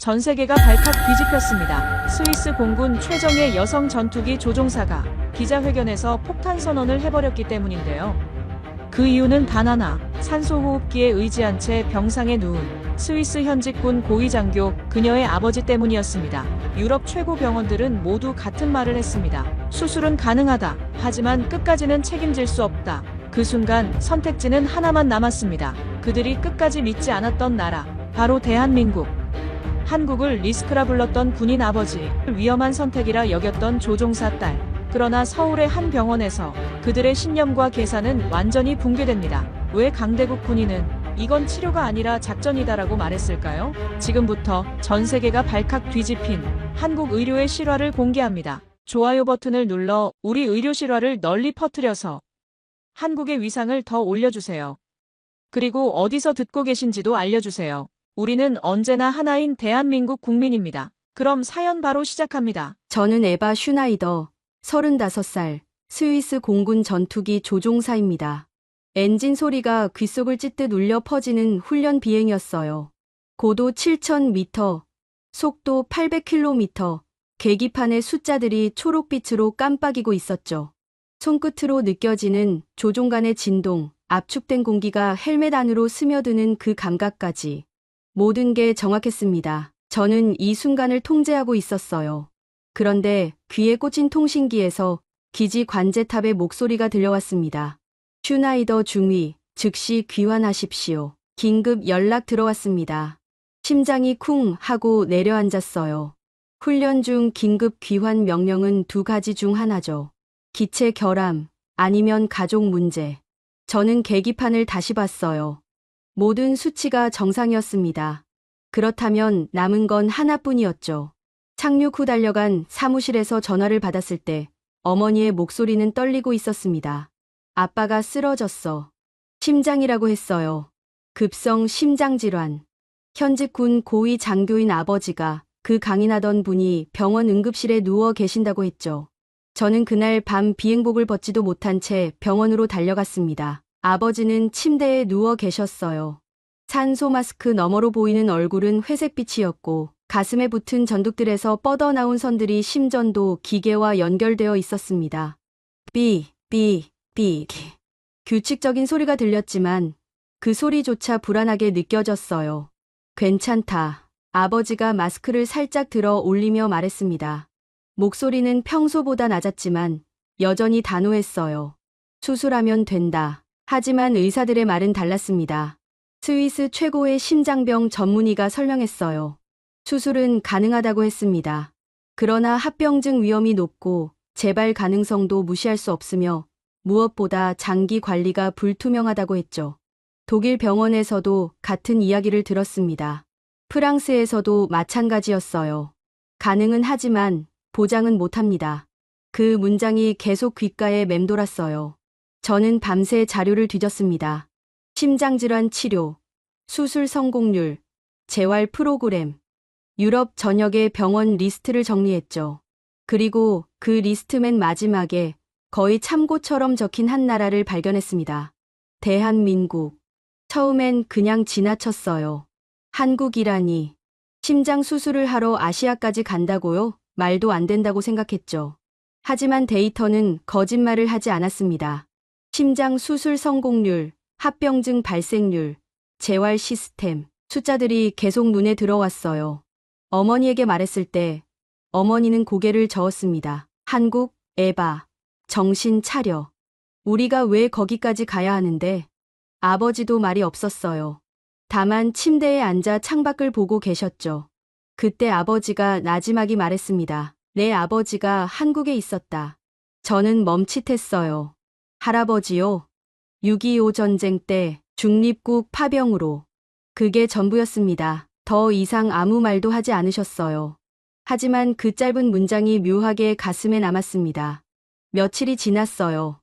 전 세계가 발칵 뒤집혔습니다. 스위스 공군 최정예 여성 전투기 조종사가 기자회견에서 폭탄 선언을 해버렸기 때문인데요. 그 이유는 단 하나, 산소호흡기에 의지한 채 병상에 누운 스위스 현직군 고위 장교 그녀의 아버지 때문이었습니다. 유럽 최고 병원들은 모두 같은 말을 했습니다. 수술은 가능하다. 하지만 끝까지는 책임질 수 없다. 그 순간 선택지는 하나만 남았습니다. 그들이 끝까지 믿지 않았던 나라, 바로 대한민국. 한국을 리스크라 불렀던 군인 아버지, 위험한 선택이라 여겼던 조종사 딸. 그러나 서울의 한 병원에서 그들의 신념과 계산은 완전히 붕괴됩니다. 왜 강대국 군인은 이건 치료가 아니라 작전이다라고 말했을까요? 지금부터 전 세계가 발칵 뒤집힌 한국 의료의 실화를 공개합니다. 좋아요 버튼을 눌러 우리 의료 실화를 널리 퍼뜨려서 한국의 위상을 더 올려주세요. 그리고 어디서 듣고 계신지도 알려주세요. 우리는 언제나 하나인 대한민국 국민입니다. 그럼 사연 바로 시작합니다. 저는 에바 슈나이더, 35살, 스위스 공군 전투기 조종사입니다. 엔진 소리가 귓속을 찢듯 울려 퍼지는 훈련 비행이었어요. 고도 7,000m, 속도 800km, 계기판의 숫자들이 초록빛으로 깜빡이고 있었죠. 손끝으로 느껴지는 조종관의 진동, 압축된 공기가 헬멧 안으로 스며드는 그 감각까지. 모든 게 정확했습니다. 저는 이 순간을 통제하고 있었어요. 그런데 귀에 꽂힌 통신기에서 기지 관제탑의 목소리가 들려왔습니다. 슈나이더 중위, 즉시 귀환하십시오. 긴급 연락 들어왔습니다. 심장이 쿵 하고 내려앉았어요. 훈련 중 긴급 귀환 명령은 두 가지 중 하나죠. 기체 결함, 아니면 가족 문제. 저는 계기판을 다시 봤어요. 모든 수치가 정상이었습니다. 그렇다면 남은 건 하나뿐이었죠. 착륙 후 달려간 사무실에서 전화를 받았을 때 어머니의 목소리는 떨리고 있었습니다. 아빠가 쓰러졌어. 심장이라고 했어요. 급성 심장질환. 현직 군 고위 장교인 아버지가 그 강인하던 분이 병원 응급실에 누워 계신다고 했죠. 저는 그날 밤 비행복을 벗지도 못한 채 병원으로 달려갔습니다. 아버지는 침대에 누워 계셨어요. 산소 마스크 너머로 보이는 얼굴은 회색빛이었고 가슴에 붙은 전둑들에서 뻗어나온 선들이 심전도 기계와 연결되어 있었습니다. 삐. 규칙적인 소리가 들렸지만 그 소리조차 불안하게 느껴졌어요. 괜찮다. 아버지가 마스크를 살짝 들어 올리며 말했습니다. 목소리는 평소보다 낮았지만 여전히 단호했어요. 수술하면 된다. 하지만 의사들의 말은 달랐습니다. 스위스 최고의 심장병 전문의가 설명했어요. 수술은 가능하다고 했습니다. 그러나 합병증 위험이 높고 재발 가능성도 무시할 수 없으며 무엇보다 장기 관리가 불투명하다고 했죠. 독일 병원에서도 같은 이야기를 들었습니다. 프랑스에서도 마찬가지였어요. 가능은 하지만 보장은 못합니다. 그 문장이 계속 귓가에 맴돌았어요. 저는 밤새 자료를 뒤졌습니다. 심장질환 치료, 수술 성공률, 재활 프로그램, 유럽 전역의 병원 리스트를 정리했죠. 그리고 그 리스트 맨 마지막에 거의 참고처럼 적힌 한 나라를 발견했습니다. 대한민국. 처음엔 그냥 지나쳤어요. 한국이라니. 심장 수술을 하러 아시아까지 간다고요? 말도 안 된다고 생각했죠. 하지만 데이터는 거짓말을 하지 않았습니다. 심장 수술 성공률, 합병증 발생률, 재활 시스템, 숫자들이 계속 눈에 들어왔어요. 어머니에게 말했을 때 어머니는 고개를 저었습니다. 한국, 에바, 정신 차려. 우리가 왜 거기까지 가야 하는데? 아버지도 말이 없었어요. 다만 침대에 앉아 창밖을 보고 계셨죠. 그때 아버지가 나지막이 말했습니다. 내 아버지가 한국에 있었다. 저는 멈칫했어요. 할아버지요? 6.25 전쟁 때 중립국 파병으로. 그게 전부였습니다. 더 이상 아무 말도 하지 않으셨어요. 하지만 그 짧은 문장이 묘하게 가슴에 남았습니다. 며칠이 지났어요.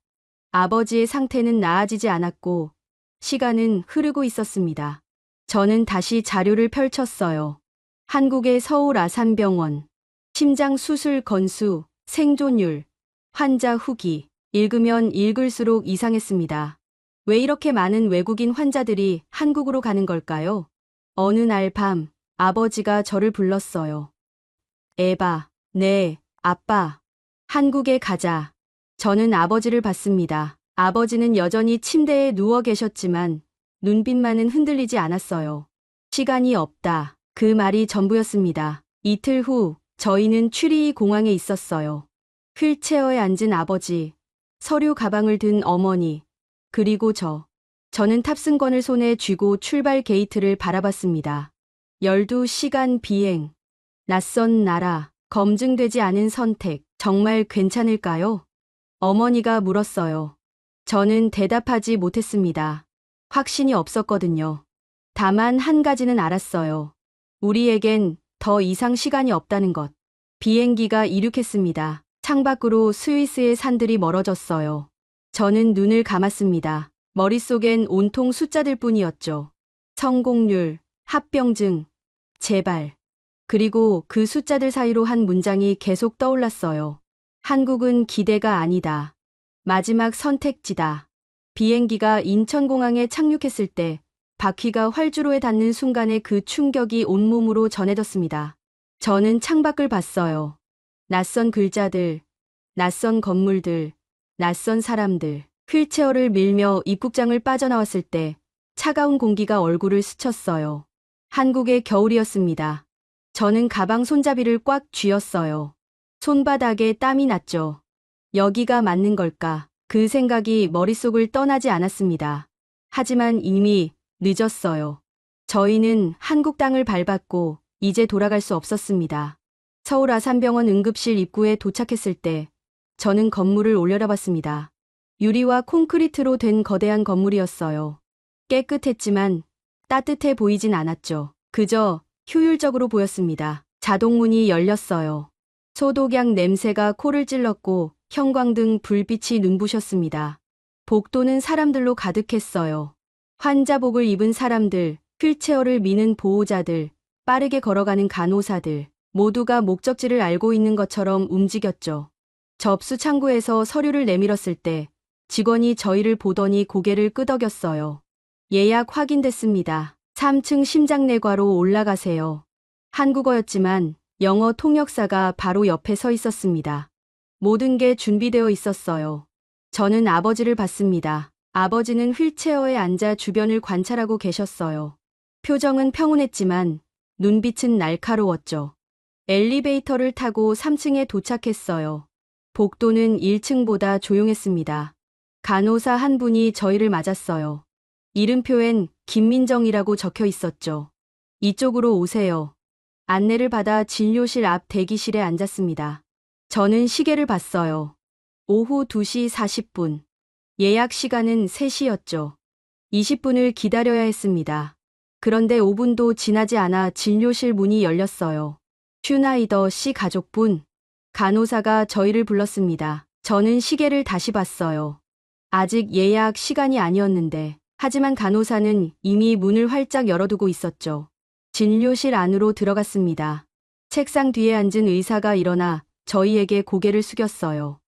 아버지의 상태는 나아지지 않았고 시간은 흐르고 있었습니다. 저는 다시 자료를 펼쳤어요. 한국의 서울 아산병원, 심장 수술 건수, 생존율, 환자 후기. 읽으면 읽을수록 이상했습니다. 왜 이렇게 많은 외국인 환자들이 한국으로 가는 걸까요? 어느 날 밤 아버지가 저를 불렀어요. 에바, 네, 아빠. 한국에 가자. 저는 아버지를 봤습니다. 아버지는 여전히 침대에 누워 계셨지만 눈빛만은 흔들리지 않았어요. 시간이 없다. 그 말이 전부였습니다. 이틀 후 저희는 추리이 공항에 있었어요. 휠체어에 앉은 아버지, 서류 가방을 든 어머니, 그리고 저는 탑승권을 손에 쥐고 출발 게이트를 바라봤습니다. 12시간 비행, 낯선 나라, 검증되지 않은 선택, 정말 괜찮을까요? 어머니가 물었어요. 저는 대답하지 못했습니다. 확신이 없었거든요. 다만 한 가지는 알았어요. 우리에겐 더 이상 시간이 없다는 것. 비행기가 이륙했습니다. 창밖으로 스위스의 산들이 멀어졌어요. 저는 눈을 감았습니다. 머릿속엔 온통 숫자들 뿐이었죠. 성공률, 합병증, 제발. 그리고 그 숫자들 사이로 한 문장이 계속 떠올랐어요. 한국은 기대가 아니다. 마지막 선택지다. 비행기가 인천공항에 착륙했을 때 바퀴가 활주로에 닿는 순간에 그 충격이 온몸으로 전해졌습니다. 저는 창밖을 봤어요. 낯선 글자들, 낯선 건물들, 낯선 사람들. 휠체어를 밀며 입국장을 빠져나왔을 때 차가운 공기가 얼굴을 스쳤어요. 한국의 겨울이었습니다. 저는 가방 손잡이를 꽉 쥐었어요. 손바닥에 땀이 났죠. 여기가 맞는 걸까? 그 생각이 머릿속을 떠나지 않았습니다. 하지만 이미 늦었어요. 저희는 한국 땅을 밟았고 이제 돌아갈 수 없었습니다. 서울 아산병원 응급실 입구에 도착했을 때 저는 건물을 올려다봤습니다. 유리와 콘크리트로 된 거대한 건물이었어요. 깨끗했지만 따뜻해 보이진 않았죠. 그저 효율적으로 보였습니다. 자동문이 열렸어요. 소독약 냄새가 코를 찔렀고 형광등 불빛이 눈부셨습니다. 복도는 사람들로 가득했어요. 환자복을 입은 사람들, 휠체어를 미는 보호자들, 빠르게 걸어가는 간호사들, 모두가 목적지를 알고 있는 것처럼 움직였죠. 접수 창구에서 서류를 내밀었을 때 직원이 저희를 보더니 고개를 끄덕였어요. 예약 확인됐습니다. 3층 심장내과로 올라가세요. 한국어였지만 영어 통역사가 바로 옆에 서 있었습니다. 모든 게 준비되어 있었어요. 저는 아버지를 봤습니다. 아버지는 휠체어에 앉아 주변을 관찰하고 계셨어요. 표정은 평온했지만 눈빛은 날카로웠죠. 엘리베이터를 타고 3층에 도착했어요. 복도는 1층보다 조용했습니다. 간호사 한 분이 저희를 맞았어요. 이름표엔 김민정이라고 적혀 있었죠. 이쪽으로 오세요. 안내를 받아 진료실 앞 대기실에 앉았습니다. 저는 시계를 봤어요. 오후 2시 40분. 예약 시간은 3시였죠. 20분을 기다려야 했습니다. 그런데 5분도 지나지 않아 진료실 문이 열렸어요. 슈나이더 씨 가족분. 간호사가 저희를 불렀습니다. 저는 시계를 다시 봤어요. 아직 예약 시간이 아니었는데, 하지만 간호사는 이미 문을 활짝 열어두고 있었죠. 진료실 안으로 들어갔습니다. 책상 뒤에 앉은 의사가 일어나 저희에게 고개를 숙였어요.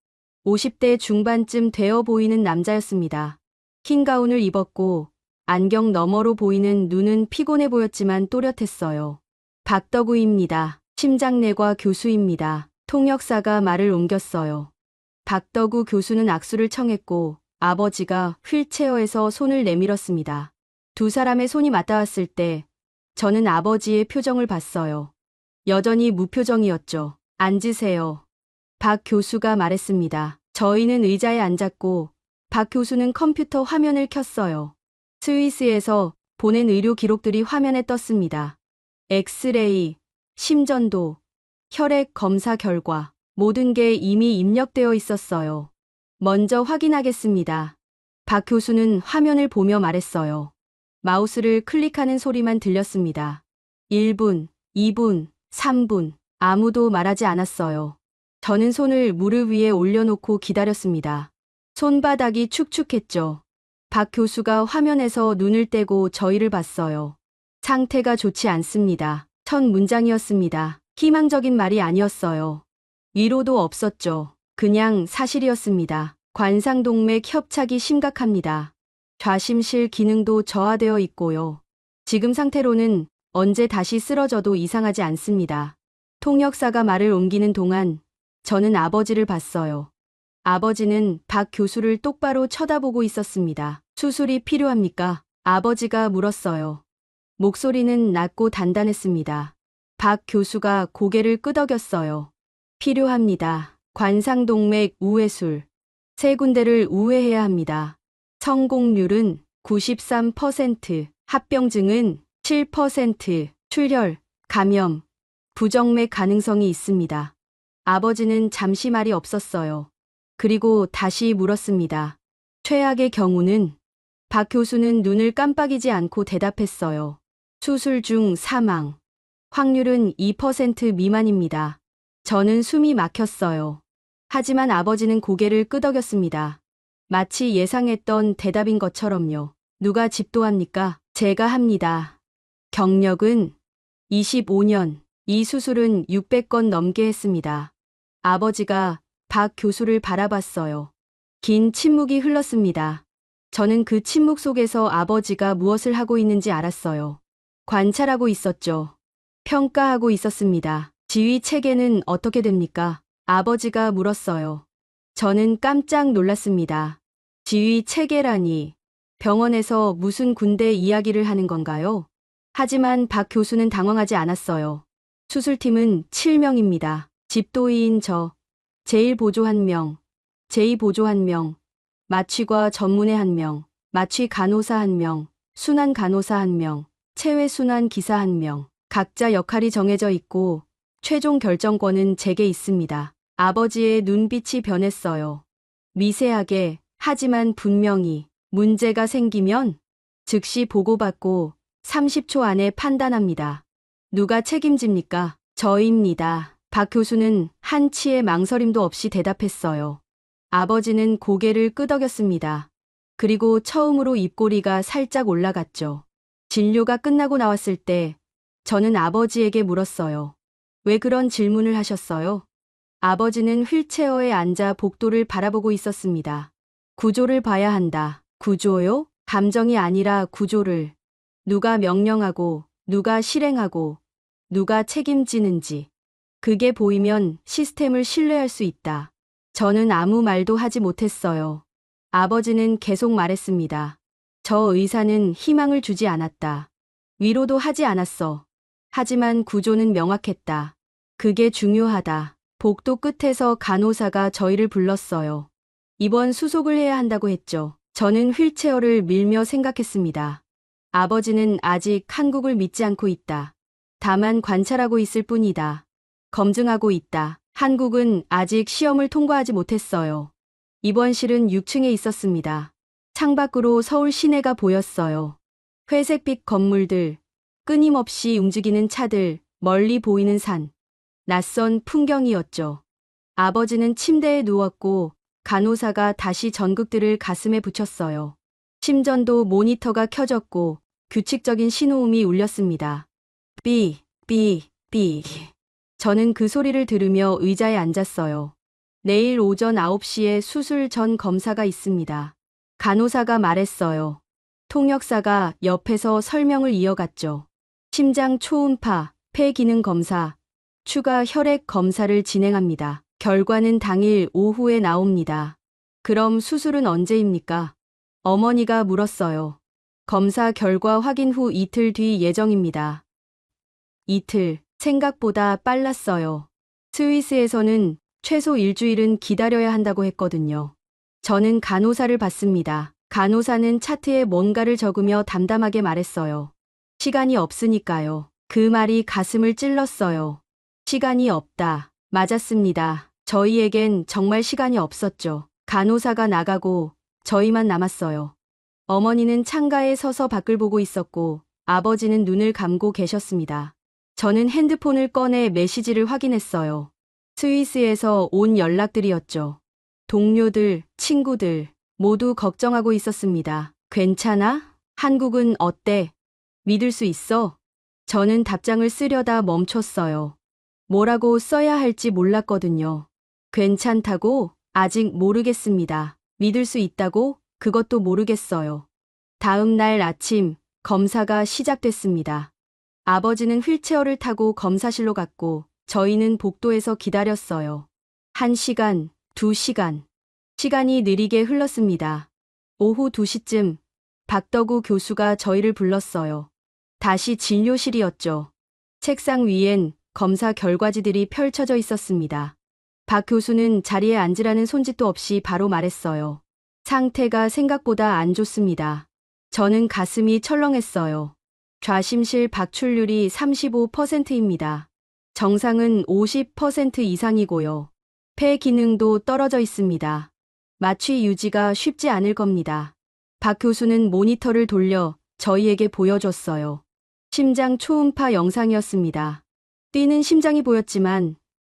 50대 중반쯤 되어 보이는 남자였습니다. 흰 가운을 입었고 안경 너머로 보이는 눈은 피곤해 보였지만 또렷했어요. 박덕우입니다. 심장내과 교수입니다. 통역사가 말을 옮겼어요. 박덕우 교수는 악수를 청했고 아버지가 휠체어에서 손을 내밀었습니다. 두 사람의 손이 맞닿았을 때 저는 아버지의 표정을 봤어요. 여전히 무표정이었죠. 앉으세요. 박 교수가 말했습니다. 저희는 의자에 앉았고 박 교수는 컴퓨터 화면을 켰어요. 스위스에서 보낸 의료 기록들이 화면에 떴습니다. 엑스레이, 심전도, 혈액 검사 결과, 모든 게 이미 입력되어 있었어요. 먼저 확인하겠습니다. 박 교수는 화면을 보며 말했어요. 마우스를 클릭하는 소리만 들렸습니다. 1분, 2분, 3분, 아무도 말하지 않았어요. 저는 손을 무릎 위에 올려놓고 기다렸습니다. 손바닥이 축축했죠. 박 교수가 화면에서 눈을 떼고 저희를 봤어요. 상태가 좋지 않습니다. 첫 문장이었습니다. 희망적인 말이 아니었어요. 위로도 없었죠. 그냥 사실이었습니다. 관상동맥 협착이 심각합니다. 좌심실 기능도 저하되어 있고요. 지금 상태로는 언제 다시 쓰러져도 이상하지 않습니다. 통역사가 말을 옮기는 동안 저는 아버지를 봤어요. 아버지는 박 교수를 똑바로 쳐다보고 있었습니다. 수술이 필요합니까? 아버지가 물었어요. 목소리는 낮고 단단했습니다. 박 교수가 고개를 끄덕였어요. 필요합니다. 관상동맥 우회술. 3군데를 우회해야 합니다. 성공률은 93%, 합병증은 7%, 출혈, 감염, 부정맥 가능성이 있습니다. 아버지는 잠시 말이 없었어요. 그리고 다시 물었습니다. 최악의 경우는? 박 교수는 눈을 깜빡이지 않고 대답했어요. 수술 중 사망. 확률은 2% 미만입니다. 저는 숨이 막혔어요. 하지만 아버지는 고개를 끄덕였습니다. 마치 예상했던 대답인 것처럼요. 누가 집도합니까? 제가 합니다. 경력은 25년. 이 수술은 600건 넘게 했습니다. 아버지가 박 교수를 바라봤어요. 긴 침묵이 흘렀습니다. 저는 그 침묵 속에서 아버지가 무엇을 하고 있는지 알았어요. 관찰하고 있었죠. 평가하고 있었습니다. 지휘 체계는 어떻게 됩니까? 아버지가 물었어요. 저는 깜짝 놀랐습니다. 지휘 체계라니. 병원에서 무슨 군대 이야기를 하는 건가요? 하지만 박 교수는 당황하지 않았어요. 수술팀은 7명입니다. 집도의인 저, 제1보조 1명, 제2보조 1명, 마취과 전문의 1명, 마취 간호사 1명, 순환 간호사 1명, 체외 순환 기사 1명. 각자 역할이 정해져 있고 최종 결정권은 제게 있습니다. 아버지의 눈빛이 변했어요. 미세하게, 하지만 분명히. 문제가 생기면 즉시 보고받고 30초 안에 판단합니다. 누가 책임집니까? 저입니다. 박 교수는 한치의 망설임도 없이 대답했어요. 아버지는 고개를 끄덕였습니다. 그리고 처음으로 입꼬리가 살짝 올라갔죠. 진료가 끝나고 나왔을 때 저는 아버지에게 물었어요. 왜 그런 질문을 하셨어요? 아버지는 휠체어에 앉아 복도를 바라보고 있었습니다. 구조를 봐야 한다. 구조요? 감정이 아니라 구조를. 누가 명령하고, 누가 실행하고, 누가 책임지는지. 그게 보이면 시스템을 신뢰할 수 있다. 저는 아무 말도 하지 못했어요. 아버지는 계속 말했습니다. 저 의사는 희망을 주지 않았다. 위로도 하지 않았어. 하지만 구조는 명확했다. 그게 중요하다. 복도 끝에서 간호사가 저희를 불렀어요. 이번 수속을 해야 한다고 했죠. 저는 휠체어를 밀며 생각했습니다. 아버지는 아직 한국을 믿지 않고 있다. 다만 관찰하고 있을 뿐이다. 검증하고 있다. 한국은 아직 시험을 통과하지 못했어요. 입원실은 6층에 있었습니다. 창밖으로 서울 시내가 보였어요. 회색빛 건물들, 끊임없이 움직이는 차들, 멀리 보이는 산. 낯선 풍경이었죠. 아버지는 침대에 누웠고 간호사가 다시 전극들을 가슴에 붙였어요. 심전도 모니터가 켜졌고 규칙적인 신호음이 울렸습니다. 삐, 삐, 삐. 저는 그 소리를 들으며 의자에 앉았어요. 내일 오전 9시에 수술 전 검사가 있습니다. 간호사가 말했어요. 통역사가 옆에서 설명을 이어갔죠. 심장 초음파, 폐 기능 검사, 추가 혈액 검사를 진행합니다. 결과는 당일 오후에 나옵니다. 그럼 수술은 언제입니까? 어머니가 물었어요. 검사 결과 확인 후 이틀 뒤 예정입니다. 이틀, 생각보다 빨랐어요. 스위스에서는 최소 일주일은 기다려야 한다고 했거든요. 저는 간호사를 봤습니다. 간호사는 차트에 뭔가를 적으며 담담하게 말했어요. 시간이 없으니까요. 그 말이 가슴을 찔렀어요. 시간이 없다. 맞았습니다. 저희에겐 정말 시간이 없었죠. 간호사가 나가고 저희만 남았어요. 어머니는 창가에 서서 밖을 보고 있었고 아버지는 눈을 감고 계셨습니다. 저는 핸드폰을 꺼내 메시지를 확인했어요. 스위스에서 온 연락들이었죠. 동료들, 친구들 모두 걱정하고 있었습니다. 괜찮아? 한국은 어때? 믿을 수 있어? 저는 답장을 쓰려다 멈췄어요. 뭐라고 써야 할지 몰랐거든요. 괜찮다고? 아직 모르겠습니다. 믿을 수 있다고? 그것도 모르겠어요. 다음 날 아침, 검사가 시작됐습니다. 아버지는 휠체어를 타고 검사실로 갔고 저희는 복도에서 기다렸어요. 1시간, 2시간. 시간이 느리게 흘렀습니다. 오후 2시쯤 박덕우 교수가 저희를 불렀어요. 다시 진료실이었죠. 책상 위엔 검사 결과지들이 펼쳐져 있었습니다. 박 교수는 자리에 앉으라는 손짓도 없이 바로 말했어요. 상태가 생각보다 안 좋습니다. 저는 가슴이 철렁했어요. 좌심실 박출률이 35%입니다. 정상은 50% 이상이고요. 폐 기능도 떨어져 있습니다. 마취 유지가 쉽지 않을 겁니다. 박 교수는 모니터를 돌려 저희에게 보여줬어요. 심장 초음파 영상이었습니다. 뛰는 심장이 보였지만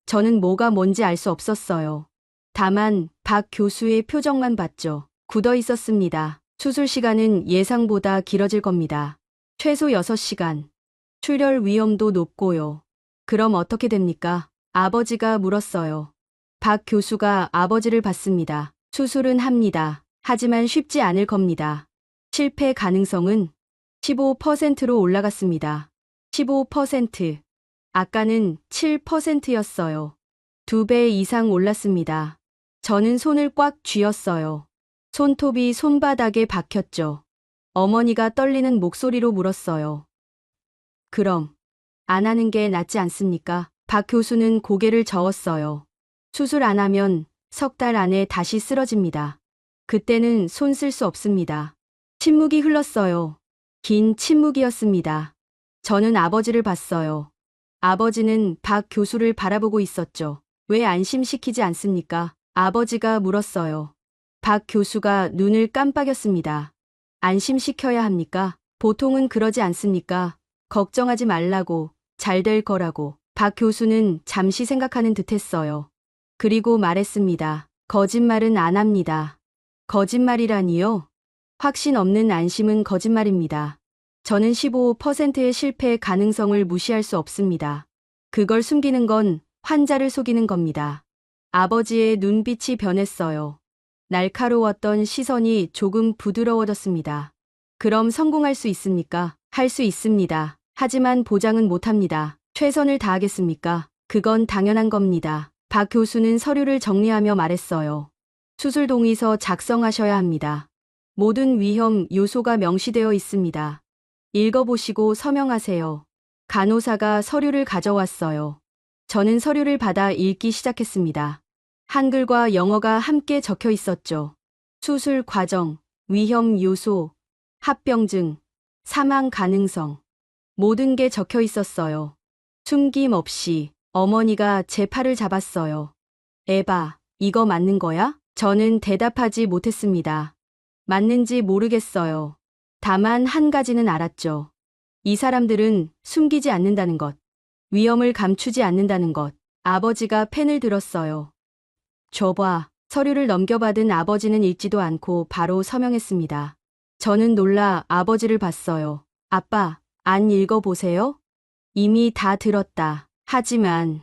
저는 뭐가 뭔지 알 수 없었어요. 다만 박 교수의 표정만 봤죠. 굳어 있었습니다. 수술 시간은 예상보다 길어질 겁니다. 최소 6시간. 출혈 위험도 높고요. 그럼 어떻게 됩니까? 아버지가 물었어요. 박 교수가 아버지를 봤습니다. 수술은 합니다. 하지만 쉽지 않을 겁니다. 실패 가능성은 15%로 올라갔습니다. 15%. 아까는 7%였어요. 2배 이상 올랐습니다. 저는 손을 꽉 쥐었어요. 손톱이 손바닥에 박혔죠. 어머니가 떨리는 목소리로 물었어요. 그럼 안 하는 게 낫지 않습니까? 박 교수는 고개를 저었어요. 수술 안 하면 3달 안에 다시 쓰러집니다. 그때는 손 쓸 수 없습니다. 침묵이 흘렀어요. 긴 침묵이었습니다. 저는 아버지를 봤어요. 아버지는 박 교수를 바라보고 있었죠. 왜 안심시키지 않습니까? 아버지가 물었어요. 박 교수가 눈을 깜빡였습니다. 안심시켜야 합니까? 보통은 그러지 않습니까? 걱정하지 말라고, 잘 될 거라고. 박 교수는 잠시 생각하는 듯 했어요. 그리고 말했습니다. 거짓말은 안 합니다. 거짓말이라니요? 확신 없는 안심은 거짓말입니다. 저는 15%의 실패 가능성을 무시할 수 없습니다. 그걸 숨기는 건 환자를 속이는 겁니다. 아버지의 눈빛이 변했어요. 날카로웠던 시선이 조금 부드러워졌습니다. 그럼 성공할 수 있습니까? 할 수 있습니다. 하지만 보장은 못합니다. 최선을 다하겠습니까? 그건 당연한 겁니다. 박 교수는 서류를 정리하며 말했어요. 수술 동의서 작성하셔야 합니다. 모든 위험 요소가 명시되어 있습니다. 읽어보시고 서명하세요. 간호사가 서류를 가져왔어요. 저는 서류를 받아 읽기 시작했습니다. 한글과 영어가 함께 적혀 있었죠. 수술 과정, 위험 요소, 합병증, 사망 가능성. 모든 게 적혀 있었어요. 숨김없이 어머니가 제 팔을 잡았어요. 에바, 이거 맞는 거야? 저는 대답하지 못했습니다. 맞는지 모르겠어요. 다만 한 가지는 알았죠. 이 사람들은 숨기지 않는다는 것. 위험을 감추지 않는다는 것. 아버지가 펜을 들었어요. 줘봐. 서류를 넘겨받은 아버지는 읽지도 않고 바로 서명했습니다. 저는 놀라 아버지를 봤어요. 아빠, 안 읽어보세요? 이미 다 들었다. 하지만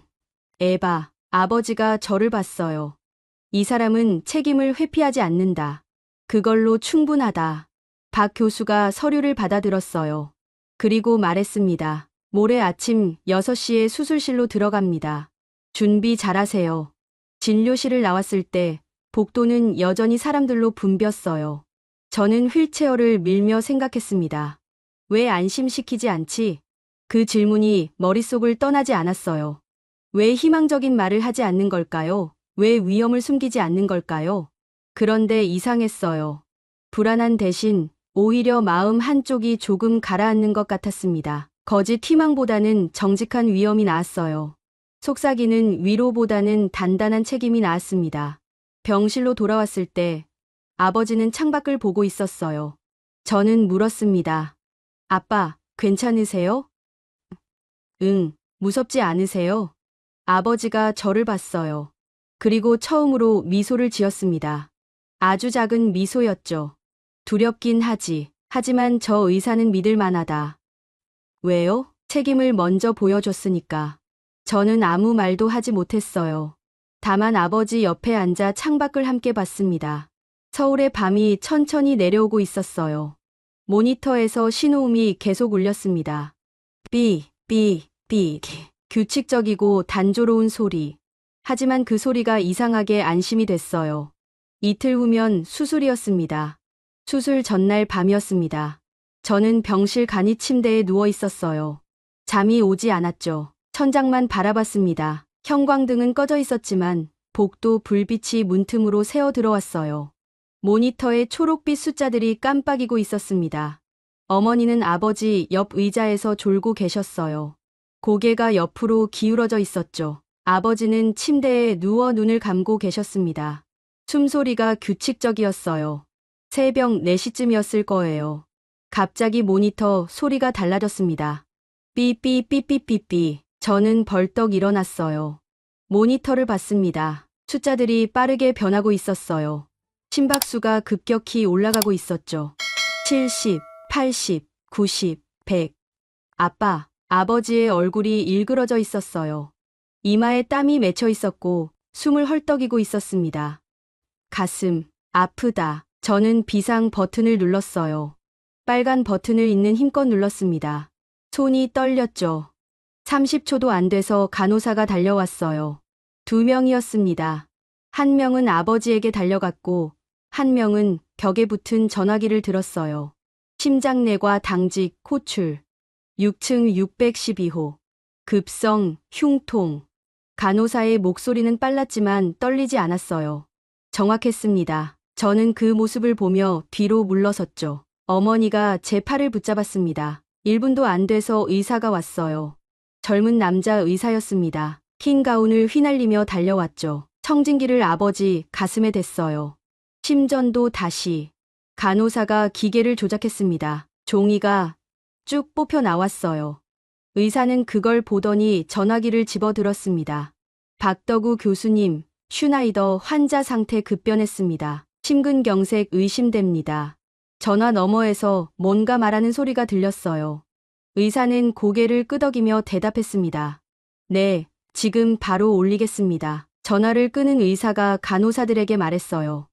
에바, 아버지가 저를 봤어요. 이 사람은 책임을 회피하지 않는다. 그걸로 충분하다. 박 교수가 서류를 받아들었어요. 그리고 말했습니다. 모레 아침 6시에 수술실로 들어갑니다. 준비 잘하세요. 진료실을 나왔을 때 복도는 여전히 사람들로 붐볐어요. 저는 휠체어를 밀며 생각했습니다. 왜 안심시키지 않지? 그 질문이 머릿속을 떠나지 않았어요. 왜 희망적인 말을 하지 않는 걸까요? 왜 위험을 숨기지 않는 걸까요? 그런데 이상했어요. 불안한 대신 오히려 마음 한쪽이 조금 가라앉는 것 같았습니다. 거짓 희망보다는 정직한 위험이 나았어요. 속삭이는 위로보다는 단단한 책임이 나았습니다. 병실로 돌아왔을 때 아버지는 창밖을 보고 있었어요. 저는 물었습니다. 아빠, 괜찮으세요? 응, 무섭지 않으세요? 아버지가 저를 봤어요. 그리고 처음으로 미소를 지었습니다. 아주 작은 미소였죠. 두렵긴 하지. 하지만 저 의사는 믿을 만하다. 왜요? 책임을 먼저 보여줬으니까. 저는 아무 말도 하지 못했어요. 다만 아버지 옆에 앉아 창밖을 함께 봤습니다. 서울의 밤이 천천히 내려오고 있었어요. 모니터에서 신호음이 계속 울렸습니다. 삐. 규칙적이고 단조로운 소리. 하지만 그 소리가 이상하게 안심이 됐어요. 이틀 후면 수술이었습니다. 수술 전날 밤이었습니다. 저는 병실 간이 침대에 누워 있었어요. 잠이 오지 않았죠. 천장만 바라봤습니다. 형광등은 꺼져 있었지만 복도 불빛이 문틈으로 새어 들어왔어요. 모니터에 초록빛 숫자들이 깜빡이고 있었습니다. 어머니는 아버지 옆 의자에서 졸고 계셨어요. 고개가 옆으로 기울어져 있었죠. 아버지는 침대에 누워 눈을 감고 계셨습니다. 숨소리가 규칙적이었어요. 새벽 4시쯤이었을 거예요. 갑자기 모니터 소리가 달라졌습니다. 삐삐삐삐삐삐. 저는 벌떡 일어났어요. 모니터를 봤습니다. 숫자들이 빠르게 변하고 있었어요. 심박수가 급격히 올라가고 있었죠. 70, 80, 90, 100. 아빠, 아버지의 얼굴이 일그러져 있었어요. 이마에 땀이 맺혀 있었고 숨을 헐떡이고 있었습니다. 가슴, 아프다. 저는 비상 버튼을 눌렀어요. 빨간 버튼을 있는 힘껏 눌렀습니다. 손이 떨렸죠. 30초도 안 돼서 간호사가 달려왔어요. 2명이었습니다. 한 명은 아버지에게 달려갔고 한 명은 벽에 붙은 전화기를 들었어요. 심장내과 당직 호출. 6층 612호. 급성 흉통. 간호사의 목소리는 빨랐지만 떨리지 않았어요. 정확했습니다. 저는 그 모습을 보며 뒤로 물러섰죠. 어머니가 제 팔을 붙잡았습니다. 1분도 안 돼서 의사가 왔어요. 젊은 남자 의사였습니다. 흰 가운을 휘날리며 달려왔죠. 청진기를 아버지 가슴에 댔어요. 심전도 다시. 간호사가 기계를 조작했습니다. 종이가 쭉 뽑혀 나왔어요. 의사는 그걸 보더니 전화기를 집어들었습니다. 박덕우 교수님, 슈나이더 환자 상태 급변했습니다. 심근경색 의심됩니다. 전화 너머에서 뭔가 말하는 소리가 들렸어요. 의사는 고개를 끄덕이며 대답했습니다. 네, 지금 바로 올리겠습니다. 전화를 끄는 의사가 간호사들에게 말했어요.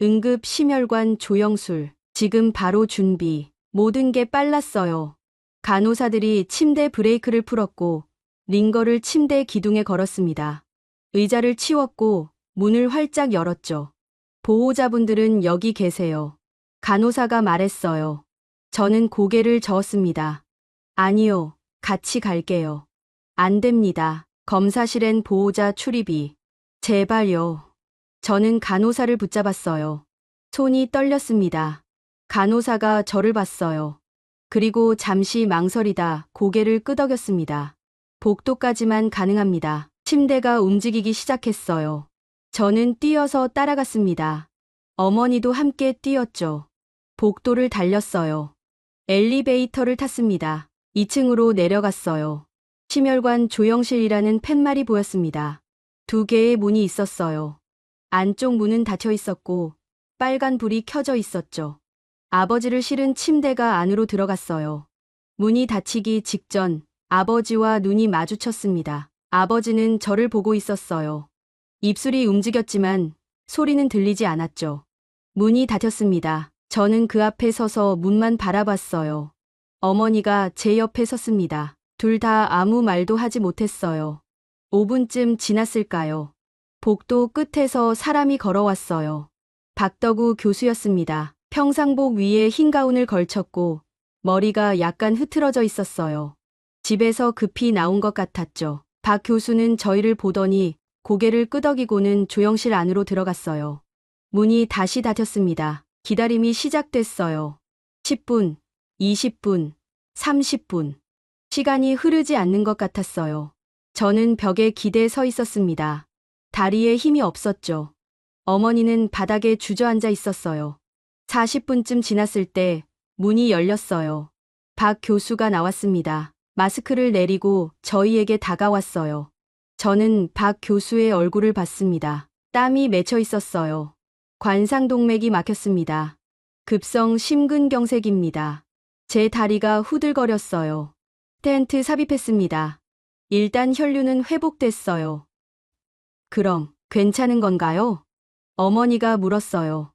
응급 심혈관 조영술, 지금 바로 준비. 모든 게 빨랐어요. 간호사들이 침대 브레이크를 풀었고 링거를 침대 기둥에 걸었습니다. 의자를 치웠고 문을 활짝 열었죠. 보호자분들은 여기 계세요. 간호사가 말했어요. 저는 고개를 저었습니다. 아니요, 같이 갈게요. 안 됩니다. 검사실엔 보호자 출입이. 제발요. 저는 간호사를 붙잡았어요. 손이 떨렸습니다. 간호사가 저를 봤어요. 그리고 잠시 망설이다 고개를 끄덕였습니다. 복도까지만 가능합니다. 침대가 움직이기 시작했어요. 저는 뛰어서 따라갔습니다. 어머니도 함께 뛰었죠. 복도를 달렸어요. 엘리베이터를 탔습니다. 2층으로 내려갔어요. 심혈관 조영실이라는 팻말이 보였습니다. 2개의 문이 있었어요. 안쪽 문은 닫혀 있었고 빨간 불이 켜져 있었죠. 아버지를 실은 침대가 안으로 들어갔어요. 문이 닫히기 직전 아버지와 눈이 마주쳤습니다. 아버지는 저를 보고 있었어요. 입술이 움직였지만 소리는 들리지 않았죠. 문이 닫혔습니다. 저는 그 앞에 서서 문만 바라봤어요. 어머니가 제 옆에 섰습니다. 둘 다 아무 말도 하지 못했어요. 5분쯤 지났을까요? 복도 끝에서 사람이 걸어왔어요. 박덕우 교수였습니다. 평상복 위에 흰 가운을 걸쳤고 머리가 약간 흐트러져 있었어요. 집에서 급히 나온 것 같았죠. 박 교수는 저희를 보더니 고개를 끄덕이고는 조영실 안으로 들어갔어요. 문이 다시 닫혔습니다. 기다림이 시작됐어요. 10분, 20분, 30분. 시간이 흐르지 않는 것 같았어요. 저는 벽에 기대 서 있었습니다. 다리에 힘이 없었죠. 어머니는 바닥에 주저앉아 있었어요. 40분쯤 지났을 때 문이 열렸어요. 박 교수가 나왔습니다. 마스크를 내리고 저희에게 다가왔어요. 저는 박 교수의 얼굴을 봤습니다. 땀이 맺혀 있었어요. 관상동맥이 막혔습니다. 급성 심근경색입니다. 제 다리가 후들거렸어요. 텐트 삽입했습니다. 일단 혈류는 회복됐어요. 그럼 괜찮은 건가요? 어머니가 물었어요.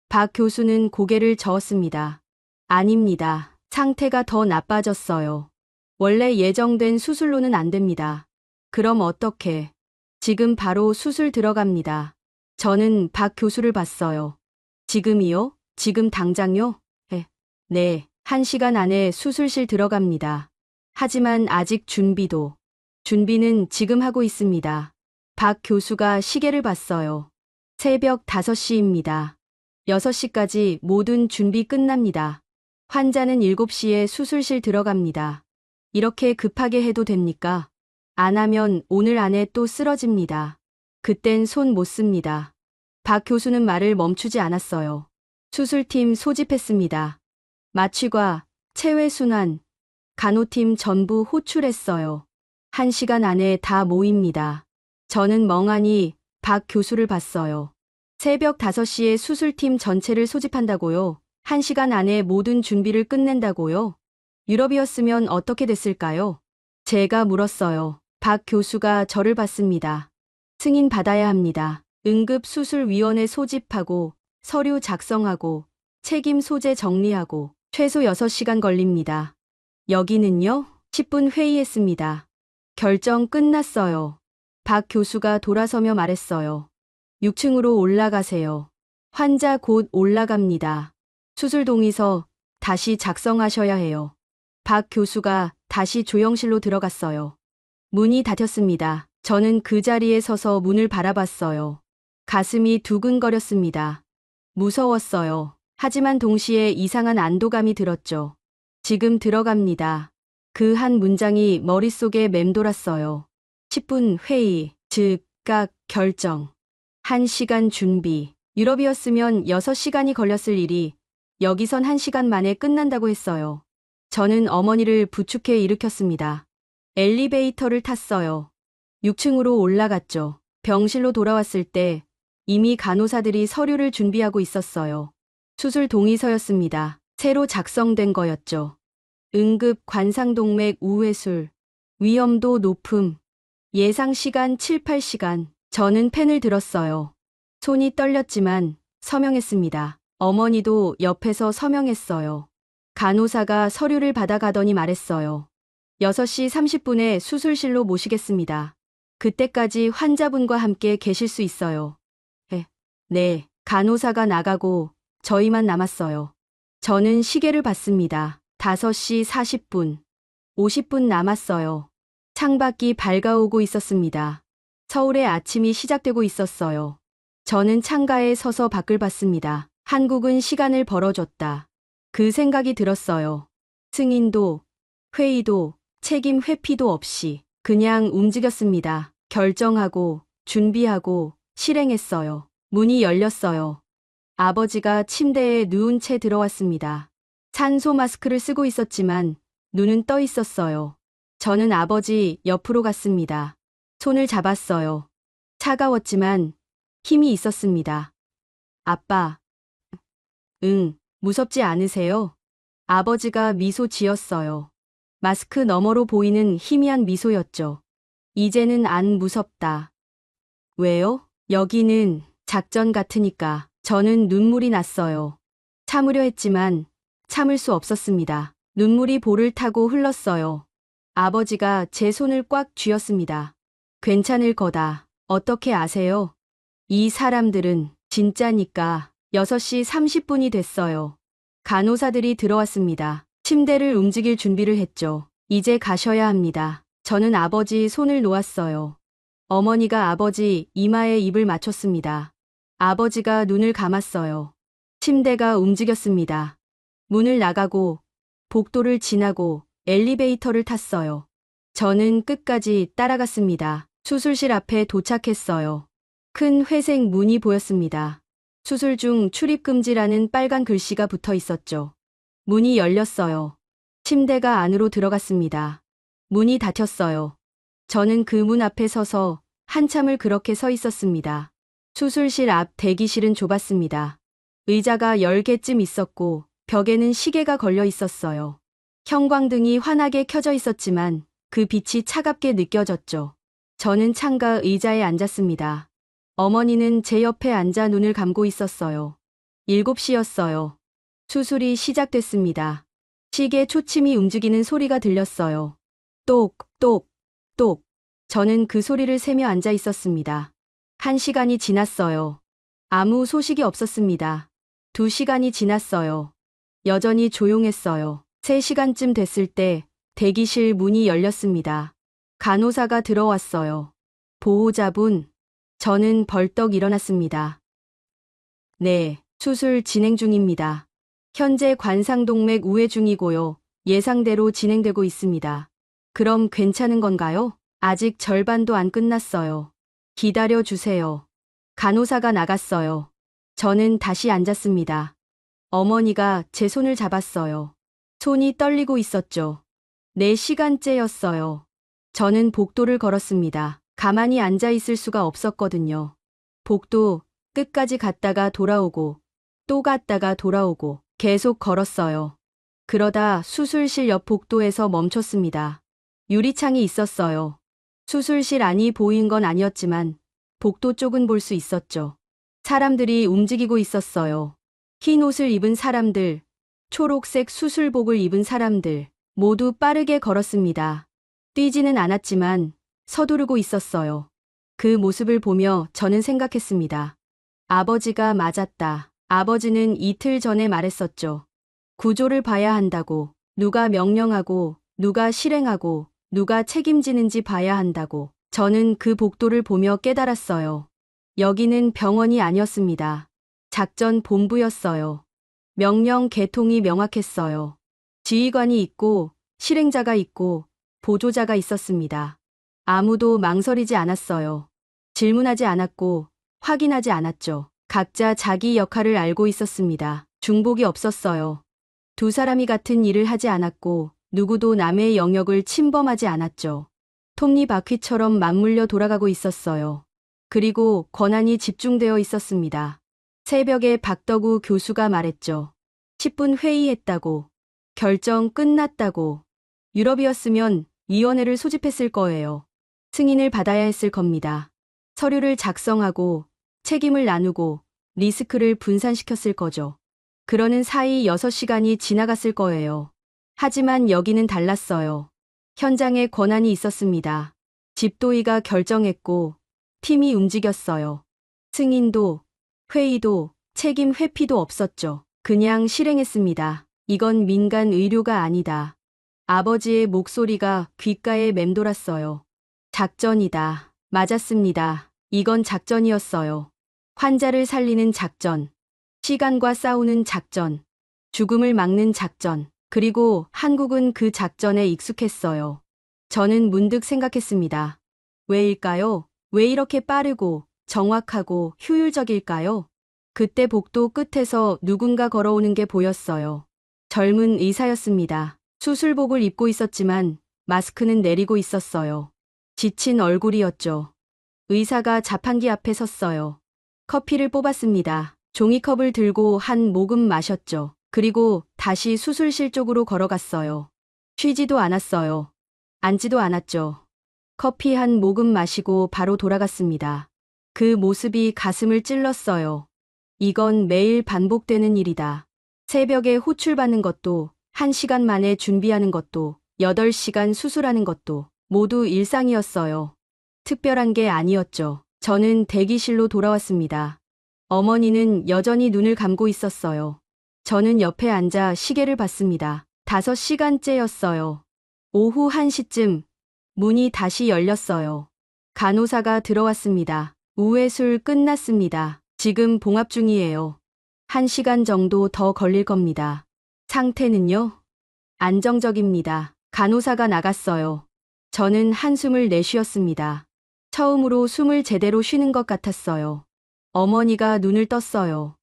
박 교수는 고개를 저었습니다. 아닙니다. 상태가 더 나빠졌어요. 원래 예정된 수술로는 안 됩니다. 그럼 어떻게? 지금 바로 수술 들어갑니다. 저는 박 교수를 봤어요. 지금이요? 지금 당장요? 네, 1시간 안에 수술실 들어갑니다. 하지만 아직 준비는 지금 하고 있습니다. 박 교수가 시계를 봤어요. 새벽 5시입니다. 6시까지 모든 준비 끝납니다. 환자는 7시에 수술실 들어갑니다. 이렇게 급하게 해도 됩니까? 안 하면 오늘 안에 또 쓰러집니다. 그땐 손 못 씁니다. 박 교수는 말을 멈추지 않았어요. 수술팀 소집했습니다. 마취과, 체외순환, 간호팀 전부 호출했어요. 1시간 안에 다 모입니다. 저는 멍하니 박 교수를 봤어요. 새벽 5시에 수술팀 전체를 소집한다고요? 1시간 안에 모든 준비를 끝낸다고요? 유럽이었으면 어떻게 됐을까요? 제가 물었어요. 박 교수가 저를 봤습니다. 승인 받아야 합니다. 응급수술위원회 소집하고 서류 작성하고 책임 소재 정리하고 최소 6시간 걸립니다. 여기는요? 10분 회의했습니다. 결정 끝났어요. 박 교수가 돌아서며 말했어요. 6층으로 올라가세요. 환자 곧 올라갑니다. 수술 동의서 다시 작성하셔야 해요. 박 교수가 다시 조영실로 들어갔어요. 문이 닫혔습니다. 저는 그 자리에 서서 문을 바라봤어요. 가슴이 두근거렸습니다. 무서웠어요. 하지만 동시에 이상한 안도감이 들었죠. 지금 들어갑니다. 그 한 문장이 머릿속에 맴돌았어요. 10분 회의, 즉각 결정. 1시간 준비. 유럽이었으면 6시간이 걸렸을 일이 여기선 1시간 만에 끝난다고 했어요. 저는 어머니를 부축해 일으켰습니다. 엘리베이터를 탔어요. 6층으로 올라갔죠. 병실로 돌아왔을 때 이미 간호사들이 서류를 준비하고 있었어요. 수술 동의서였습니다. 새로 작성된 거였죠. 응급 관상동맥 우회술, 위험도 높음, 예상 시간 7, 8시간. 저는 펜을 들었어요. 손이 떨렸지만 서명했습니다. 어머니도 옆에서 서명했어요. 간호사가 서류를 받아가더니 말했어요. 6시 30분에 수술실로 모시겠습니다. 그때까지 환자분과 함께 계실 수 있어요. 네, 간호사가 나가고 저희만 남았어요. 저는 시계를 봤습니다. 5시 40분. 50분 남았어요. 창밖이 밝아오고 있었습니다. 서울의 아침이 시작되고 있었어요. 저는 창가에 서서 밖을 봤습니다. 한국은 시간을 벌어줬다. 그 생각이 들었어요. 승인도, 회의도, 책임 회피도 없이 그냥 움직였습니다. 결정하고, 준비하고, 실행했어요. 문이 열렸어요. 아버지가 침대에 누운 채 들어왔습니다. 산소 마스크를 쓰고 있었지만 눈은 떠 있었어요. 저는 아버지 옆으로 갔습니다. 손을 잡았어요. 차가웠지만 힘이 있었습니다. 아빠. 응, 무섭지 않으세요? 아버지가 미소 지었어요. 마스크 너머로 보이는 희미한 미소였죠. 이제는 안 무섭다. 왜요? 여기는 작전 같으니까. 저는 눈물이 났어요. 참으려 했지만 참을 수 없었습니다. 눈물이 볼을 타고 흘렀어요. 아버지가 제 손을 꽉 쥐었습니다. 괜찮을 거다. 어떻게 아세요? 이 사람들은 진짜니까. 6시 30분이 됐어요. 간호사들이 들어왔습니다. 침대를 움직일 준비를 했죠. 이제 가셔야 합니다. 저는 아버지 손을 놓았어요. 어머니가 아버지 이마에 입을 맞췄습니다. 아버지가 눈을 감았어요. 침대가 움직였습니다. 문을 나가고 복도를 지나고 엘리베이터를 탔어요. 저는 끝까지 따라갔습니다. 수술실 앞에 도착했어요. 큰 회색 문이 보였습니다. 수술 중 출입 금지라는 빨간 글씨가 붙어 있었죠. 문이 열렸어요. 침대가 안으로 들어갔습니다. 문이 닫혔어요. 저는 그 문 앞에 서서 한참을 그렇게 서 있었습니다. 수술실 앞 대기실은 좁았습니다. 의자가 10개쯤 있었고 벽에는 시계가 걸려 있었어요. 형광등이 환하게 켜져 있었지만 그 빛이 차갑게 느껴졌죠. 저는 창가 의자에 앉았습니다. 어머니는 제 옆에 앉아 눈을 감고 있었어요. 7시였어요. 수술이 시작됐습니다. 시계 초침이 움직이는 소리가 들렸어요. 똑, 똑, 똑. 저는 그 소리를 세며 앉아 있었습니다. 1시간이 지났어요. 아무 소식이 없었습니다. 2시간이 지났어요. 여전히 조용했어요. 3시간쯤 됐을 때 대기실 문이 열렸습니다. 간호사가 들어왔어요. 보호자분, 저는 벌떡 일어났습니다. 네, 수술 진행 중입니다. 현재 관상동맥 우회 중이고요. 예상대로 진행되고 있습니다. 그럼 괜찮은 건가요? 아직 절반도 안 끝났어요. 기다려 주세요. 간호사가 나갔어요. 저는 다시 앉았습니다. 어머니가 제 손을 잡았어요. 손이 떨리고 있었죠. 4시간째였어요. 저는 복도를 걸었습니다. 가만히 앉아 있을 수가 없었거든요. 복도 끝까지 갔다가 돌아오고 또 갔다가 돌아오고 계속 걸었어요. 그러다 수술실 옆 복도에서 멈췄습니다. 유리창이 있었어요. 수술실 안이 보인 건 아니었지만 복도 쪽은 볼 수 있었죠. 사람들이 움직이고 있었어요. 흰 옷을 입은 사람들, 초록색 수술복을 입은 사람들, 모두 빠르게 걸었습니다. 뛰지는 않았지만 서두르고 있었어요. 그 모습을 보며 저는 생각했습니다. 아버지가 맞았다. 아버지는 이틀 전에 말했었죠. 구조를 봐야 한다고, 누가 명령하고, 누가 실행하고, 누가 책임지는지 봐야 한다고. 저는 그 복도를 보며 깨달았어요. 여기는 병원이 아니었습니다. 작전 본부였어요. 명령 계통이 명확했어요. 지휘관이 있고, 실행자가 있고, 보조자가 있었습니다. 아무도 망설이지 않았어요. 질문하지 않았고, 확인하지 않았죠. 각자 자기 역할을 알고 있었습니다. 중복이 없었어요. 두 사람이 같은 일을 하지 않았고, 누구도 남의 영역을 침범하지 않았죠. 톱니바퀴처럼 맞물려 돌아가고 있었어요. 그리고 권한이 집중되어 있었습니다. 새벽에 박덕우 교수가 말했죠. 10분 회의했다고. 결정 끝났다고. 유럽이었으면 위원회를 소집했을 거예요. 승인을 받아야 했을 겁니다. 서류를 작성하고 책임을 나누고 리스크를 분산시켰을 거죠. 그러는 사이 6시간이 지나갔을 거예요. 하지만 여기는 달랐어요. 현장에 권한이 있었습니다. 집도의가 결정했고 팀이 움직였어요. 승인도, 회의도, 책임 회피도 없었죠. 그냥 실행했습니다. 이건 민간 의료가 아니다. 아버지의 목소리가 귓가에 맴돌았어요. 작전이다. 맞았습니다. 이건 작전이었어요. 환자를 살리는 작전, 시간과 싸우는 작전, 죽음을 막는 작전. 그리고 한국은 그 작전에 익숙했어요. 저는 문득 생각했습니다. 왜일까요? 왜 이렇게 빠르고 정확하고 효율적일까요? 그때 복도 끝에서 누군가 걸어오는 게 보였어요. 젊은 의사였습니다. 수술복을 입고 있었지만 마스크는 내리고 있었어요. 지친 얼굴이었죠. 의사가 자판기 앞에 섰어요. 커피를 뽑았습니다. 종이컵을 들고 한 모금 마셨죠. 그리고 다시 수술실 쪽으로 걸어갔어요. 쉬지도 않았어요. 앉지도 않았죠. 커피 한 모금 마시고 바로 돌아갔습니다. 그 모습이 가슴을 찔렀어요. 이건 매일 반복되는 일이다. 새벽에 호출받는 것도, 1시간 만에 준비하는 것도, 8시간 수술하는 것도 모두 일상이었어요. 특별한 게 아니었죠. 저는 대기실로 돌아왔습니다. 어머니는 여전히 눈을 감고 있었어요. 저는 옆에 앉아 시계를 봤습니다. 5시간째였어요. 오후 1시쯤 문이 다시 열렸어요. 간호사가 들어왔습니다. 우회술 끝났습니다. 지금 봉합 중이에요. 1시간 정도 더 걸릴 겁니다. 상태는요? 안정적입니다. 간호사가 나갔어요. 저는 한숨을 내쉬었습니다. 처음으로 숨을 제대로 쉬는 것 같았어요. 어머니가 눈을 떴어요.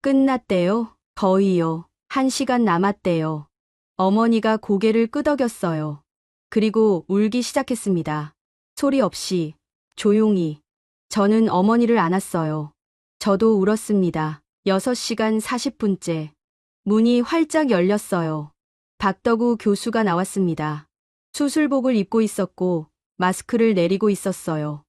끝났대요? 거의요. 1시간 남았대요. 어머니가 고개를 끄덕였어요. 그리고 울기 시작했습니다. 소리 없이, 조용히. 저는 어머니를 안았어요. 저도 울었습니다. 6시간 40분째. 문이 활짝 열렸어요. 박덕우 교수가 나왔습니다. 수술복을 입고 있었고 마스크를 내리고 있었어요.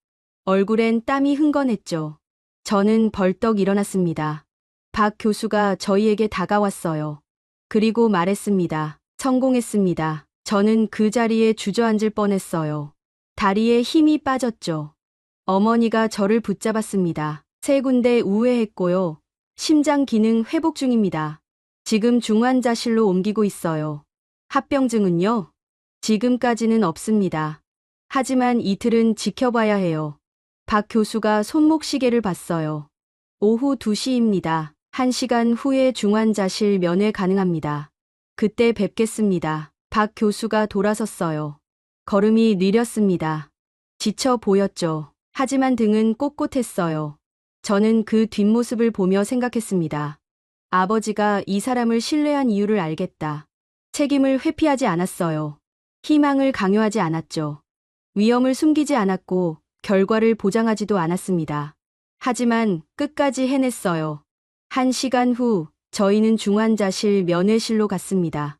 얼굴엔 땀이 흥건했죠. 저는 벌떡 일어났습니다. 박 교수가 저희에게 다가왔어요. 그리고 말했습니다. 성공했습니다. 저는 그 자리에 주저앉을 뻔했어요. 다리에 힘이 빠졌죠. 어머니가 저를 붙잡았습니다. 세 군데 우회했고요. 심장 기능 회복 중입니다. 지금 중환자실로 옮기고 있어요. 합병증은요? 지금까지는 없습니다. 하지만 이틀은 지켜봐야 해요. 박 교수가 손목시계를 봤어요. 오후 2시입니다. 1시간 후에 중환자실 면회 가능합니다. 그때 뵙겠습니다. 박 교수가 돌아섰어요. 걸음이 느렸습니다. 지쳐 보였죠. 하지만 등은 꼿꼿했어요. 저는 그 뒷모습을 보며 생각했습니다. 아버지가 이 사람을 신뢰한 이유를 알겠다. 책임을 회피하지 않았어요. 희망을 강요하지 않았죠. 위험을 숨기지 않았고 결과를 보장하지도 않았습니다. 하지만 끝까지 해냈어요. 1시간 후 저희는 중환자실 면회실로 갔습니다.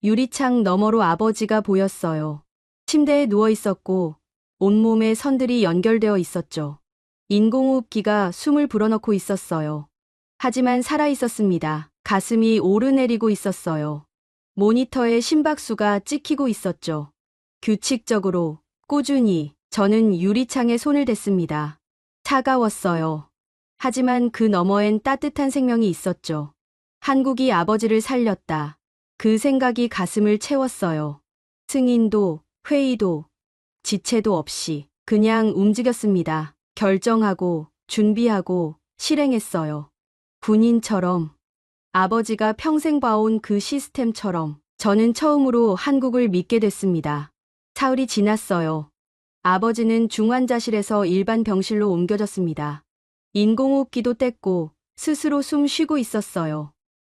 유리창 너머로 아버지가 보였어요. 침대에 누워 있었고 온몸에 선들이 연결되어 있었죠. 인공호흡기가 숨을 불어넣고 있었어요. 하지만 살아 있었습니다. 가슴이 오르내리고 있었어요. 모니터에 심박수가 찍히고 있었죠. 규칙적으로, 꾸준히 저는 유리창에 손을 댔습니다. 차가웠어요. 하지만 그 너머엔 따뜻한 생명이 있었죠. 한국이 아버지를 살렸다. 그 생각이 가슴을 채웠어요. 승인도, 회의도, 지체도 없이 그냥 움직였습니다. 결정하고, 준비하고, 실행했어요. 군인처럼, 아버지가 평생 봐온 그 시스템처럼 저는 처음으로 한국을 믿게 됐습니다. 사흘이 지났어요. 아버지는 중환자실에서 일반 병실로 옮겨졌습니다. 인공호흡기도 뗐고 스스로 숨 쉬고 있었어요.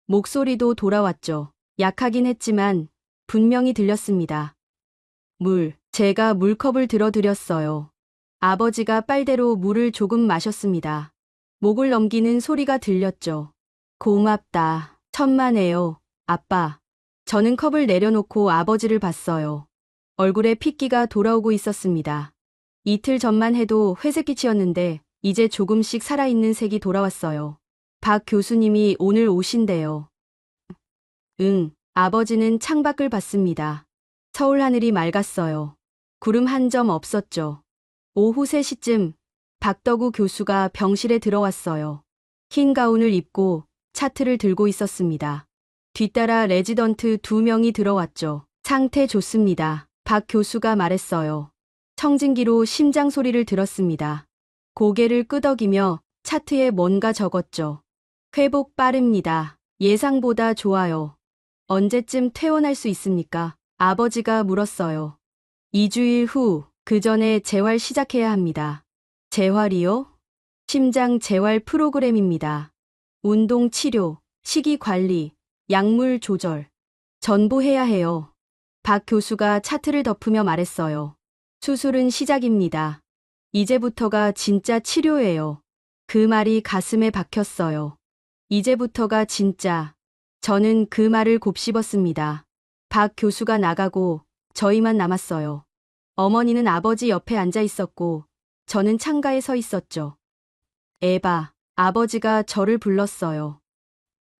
목소리도 돌아왔죠. 약하긴 했지만 분명히 들렸습니다. 제가 물컵을 들어드렸어요. 아버지가 빨대로 물을 조금 마셨습니다. 목을 넘기는 소리가 들렸죠. 고맙다. 천만에요, 아빠. 저는 컵을 내려놓고 아버지를 봤어요. 얼굴에 핏기가 돌아오고 있었습니다. 이틀 전만 해도 회색빛이었는데 이제 조금씩 살아있는 색이 돌아왔어요. 박 교수님이 오늘 오신대요. 응, 아버지는 창밖을 봤습니다. 서울 하늘이 맑았어요. 구름 한 점 없었죠. 오후 3시쯤 박덕우 교수가 병실에 들어왔어요. 흰 가운을 입고 차트를 들고 있었습니다. 뒤따라 레지던트 2명이 들어왔죠. 상태 좋습니다. 박 교수가 말했어요. 청진기로 심장 소리를 들었습니다. 고개를 끄덕이며 차트에 뭔가 적었죠. 회복 빠릅니다. 예상보다 좋아요. 언제쯤 퇴원할 수 있습니까? 아버지가 물었어요. 2주일 후, 그 전에 재활 시작해야 합니다. 재활이요? 심장 재활 프로그램입니다. 운동 치료, 식이 관리, 약물 조절. 전부 해야 해요. 박 교수가 차트를 덮으며 말했어요. 수술은 시작입니다. 이제부터가 진짜 치료예요. 그 말이 가슴에 박혔어요. 이제부터가 진짜. 저는 그 말을 곱씹었습니다. 박 교수가 나가고 저희만 남았어요. 어머니는 아버지 옆에 앉아 있었고 저는 창가에 서 있었죠. 에바, 아버지가 저를 불렀어요.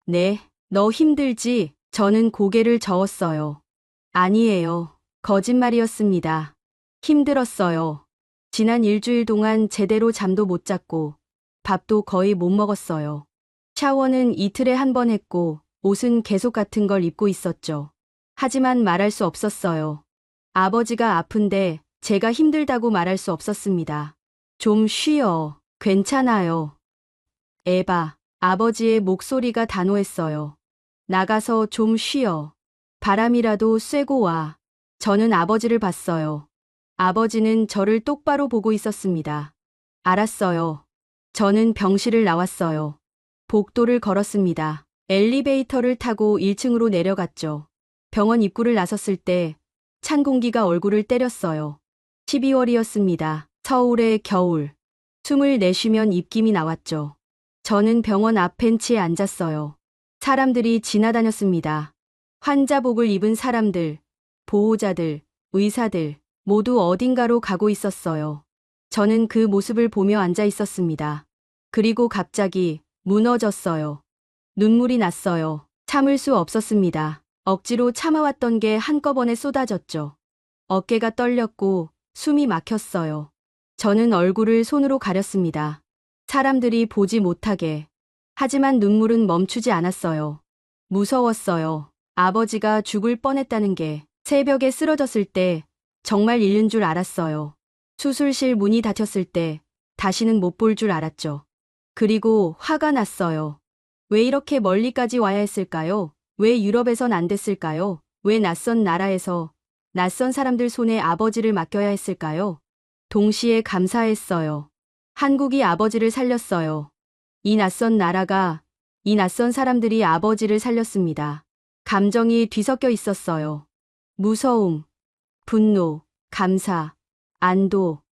네, 너 힘들지? 저는 고개를 저었어요. 아니에요. 거짓말이었습니다. 힘들었어요. 지난 일주일 동안 제대로 잠도 못 잤고 밥도 거의 못 먹었어요. 샤워는 이틀에 한 번 했고 옷은 계속 같은 걸 입고 있었죠. 하지만 말할 수 없었어요. 아버지가 아픈데 제가 힘들다고 말할 수 없었습니다. 좀 쉬어. 괜찮아요. 에바, 아버지의 목소리가 단호했어요. 나가서 좀 쉬어. 바람이라도 쐬고 와. 저는 아버지를 봤어요. 아버지는 저를 똑바로 보고 있었습니다. 알았어요. 저는 병실을 나왔어요. 복도를 걸었습니다. 엘리베이터를 타고 1층으로 내려갔죠. 병원 입구를 나섰을 때 찬 공기가 얼굴을 때렸어요. 12월이었습니다. 서울의 겨울. 숨을 내쉬면 입김이 나왔죠. 저는 병원 앞 벤치에 앉았어요. 사람들이 지나다녔습니다. 환자복을 입은 사람들, 보호자들, 의사들, 모두 어딘가로 가고 있었어요. 저는 그 모습을 보며 앉아 있었습니다. 그리고 갑자기 무너졌어요. 눈물이 났어요. 참을 수 없었습니다. 억지로 참아왔던 게 한꺼번에 쏟아졌죠. 어깨가 떨렸고 숨이 막혔어요. 저는 얼굴을 손으로 가렸습니다. 사람들이 보지 못하게. 하지만 눈물은 멈추지 않았어요. 무서웠어요. 아버지가 죽을 뻔했다는 게 새벽에 쓰러졌을 때 정말 잃는 줄 알았어요. 수술실 문이 닫혔을 때 다시는 못 볼 줄 알았죠. 그리고 화가 났어요. 왜 이렇게 멀리까지 와야 했을까요? 왜 유럽에선 안 됐을까요? 왜 낯선 나라에서 낯선 사람들 손에 아버지를 맡겨야 했을까요? 동시에 감사했어요. 한국이 아버지를 살렸어요. 이 낯선 나라가, 이 낯선 사람들이 아버지를 살렸습니다. 감정이 뒤섞여 있었어요. 무서움, 분노, 감사, 안도,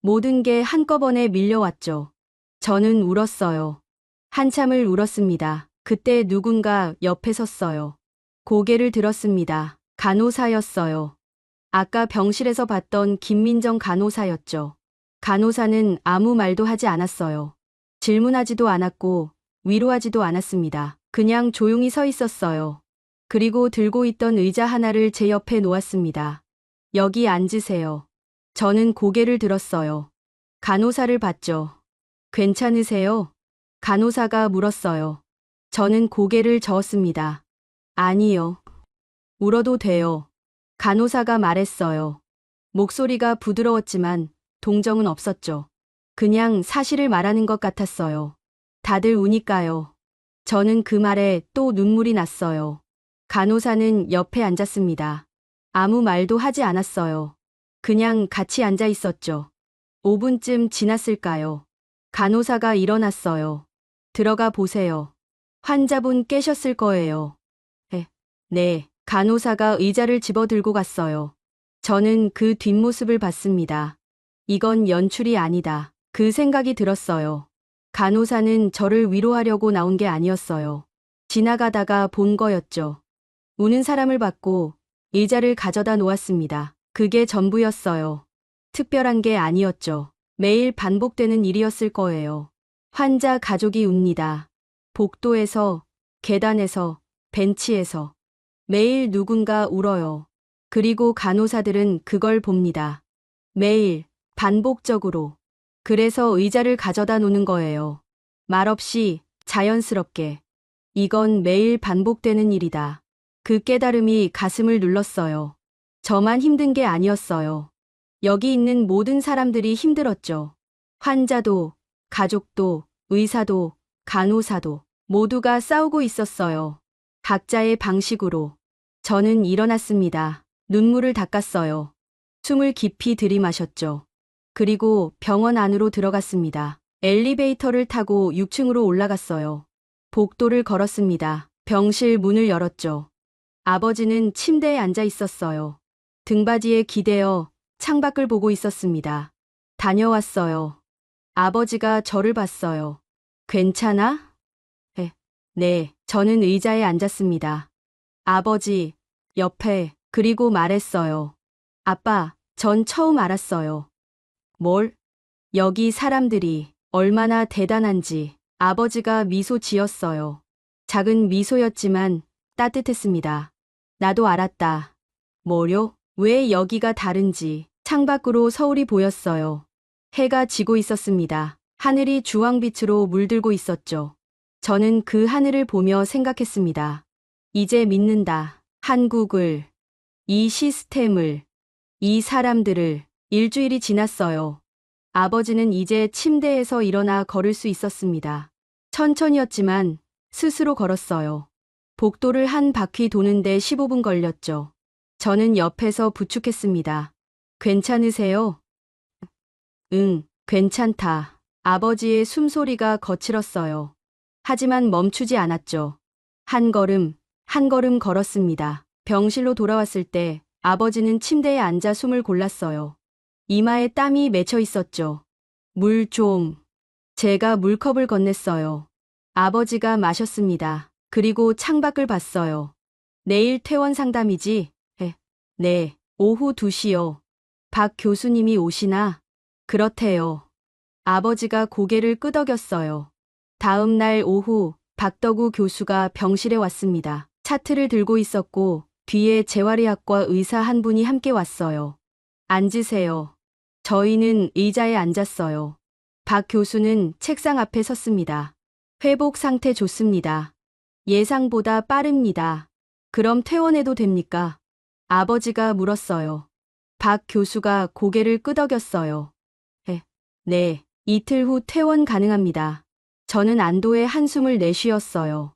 모든 게 한꺼번에 밀려왔죠. 저는 울었어요. 한참을 울었습니다. 그때 누군가 옆에 섰어요. 고개를 들었습니다. 간호사였어요. 아까 병실에서 봤던 김민정 간호사였죠. 간호사는 아무 말도 하지 않았어요. 질문하지도 않았고 위로하지도 않았습니다. 그냥 조용히 서 있었어요. 그리고 들고 있던 의자 하나를 제 옆에 놓았습니다. 여기 앉으세요. 저는 고개를 들었어요. 간호사를 봤죠. 괜찮으세요? 간호사가 물었어요. 저는 고개를 저었습니다. 아니요. 울어도 돼요. 간호사가 말했어요. 목소리가 부드러웠지만 동정은 없었죠. 그냥 사실을 말하는 것 같았어요. 다들 우니까요. 저는 그 말에 또 눈물이 났어요. 간호사는 옆에 앉았습니다. 아무 말도 하지 않았어요. 그냥 같이 앉아 있었죠. 5분쯤 지났을까요? 간호사가 일어났어요. 들어가 보세요. 환자분 깨셨을 거예요. 네. 간호사가 의자를 집어 들고 갔어요. 저는 그 뒷모습을 봤습니다. 이건 연출이 아니다. 그 생각이 들었어요. 간호사는 저를 위로하려고 나온 게 아니었어요. 지나가다가 본 거였죠. 우는 사람을 봤고 의자를 가져다 놓았습니다. 그게 전부였어요. 특별한 게 아니었죠. 매일 반복되는 일이었을 거예요. 환자 가족이 웁니다. 복도에서, 계단에서, 벤치에서. 매일 누군가 울어요. 그리고 간호사들은 그걸 봅니다. 매일, 반복적으로. 그래서 의자를 가져다 놓는 거예요. 말없이, 자연스럽게. 이건 매일 반복되는 일이다. 그 깨달음이 가슴을 눌렀어요. 저만 힘든 게 아니었어요. 여기 있는 모든 사람들이 힘들었죠. 환자도, 가족도, 의사도, 간호사도, 모두가 싸우고 있었어요. 각자의 방식으로. 저는 일어났습니다. 눈물을 닦았어요. 숨을 깊이 들이마셨죠. 그리고 병원 안으로 들어갔습니다. 엘리베이터를 타고 6층으로 올라갔어요. 복도를 걸었습니다. 병실 문을 열었죠. 아버지는 침대에 앉아 있었어요. 등받이에 기대어 창밖을 보고 있었습니다. 다녀왔어요. 아버지가 저를 봤어요. 괜찮아? 네. 저는 의자에 앉았습니다. 아버지, 옆에, 그리고 말했어요. 아빠, 전 처음 알았어요. 뭘? 여기 사람들이 얼마나 대단한지. 아버지가 미소 지었어요. 작은 미소였지만 따뜻했습니다. 나도 알았다. 뭐요? 왜 여기가 다른지. 창밖으로 서울이 보였어요. 해가 지고 있었습니다. 하늘이 주황빛으로 물들고 있었죠. 저는 그 하늘을 보며 생각했습니다. 이제 믿는다. 한국을, 이 시스템을, 이 사람들을. 일주일이 지났어요. 아버지는 이제 침대에서 일어나 걸을 수 있었습니다. 천천히였지만 스스로 걸었어요. 복도를 한 바퀴 도는데 15분 걸렸죠. 저는 옆에서 부축했습니다. 괜찮으세요? 응, 괜찮다. 아버지의 숨소리가 거칠었어요. 하지만 멈추지 않았죠. 한 걸음 걸었습니다. 병실로 돌아왔을 때 아버지는 침대에 앉아 숨을 골랐어요. 이마에 땀이 맺혀 있었죠. 물 좀. 제가 물컵을 건넸어요. 아버지가 마셨습니다. 그리고 창밖을 봤어요. 내일 퇴원 상담이지? 네, 오후 2시요. 박 교수님이 오시나? 그렇대요. 아버지가 고개를 끄덕였어요. 다음 날 오후 박덕우 교수가 병실에 왔습니다. 차트를 들고 있었고 뒤에 재활의학과 의사 한 분이 함께 왔어요. 앉으세요. 저희는 의자에 앉았어요. 박 교수는 책상 앞에 섰습니다. 회복 상태 좋습니다. 예상보다 빠릅니다. 그럼 퇴원해도 됩니까? 아버지가 물었어요. 박 교수가 고개를 끄덕였어요. 네, 이틀 후 퇴원 가능합니다. 저는 안도의 한숨을 내쉬었어요.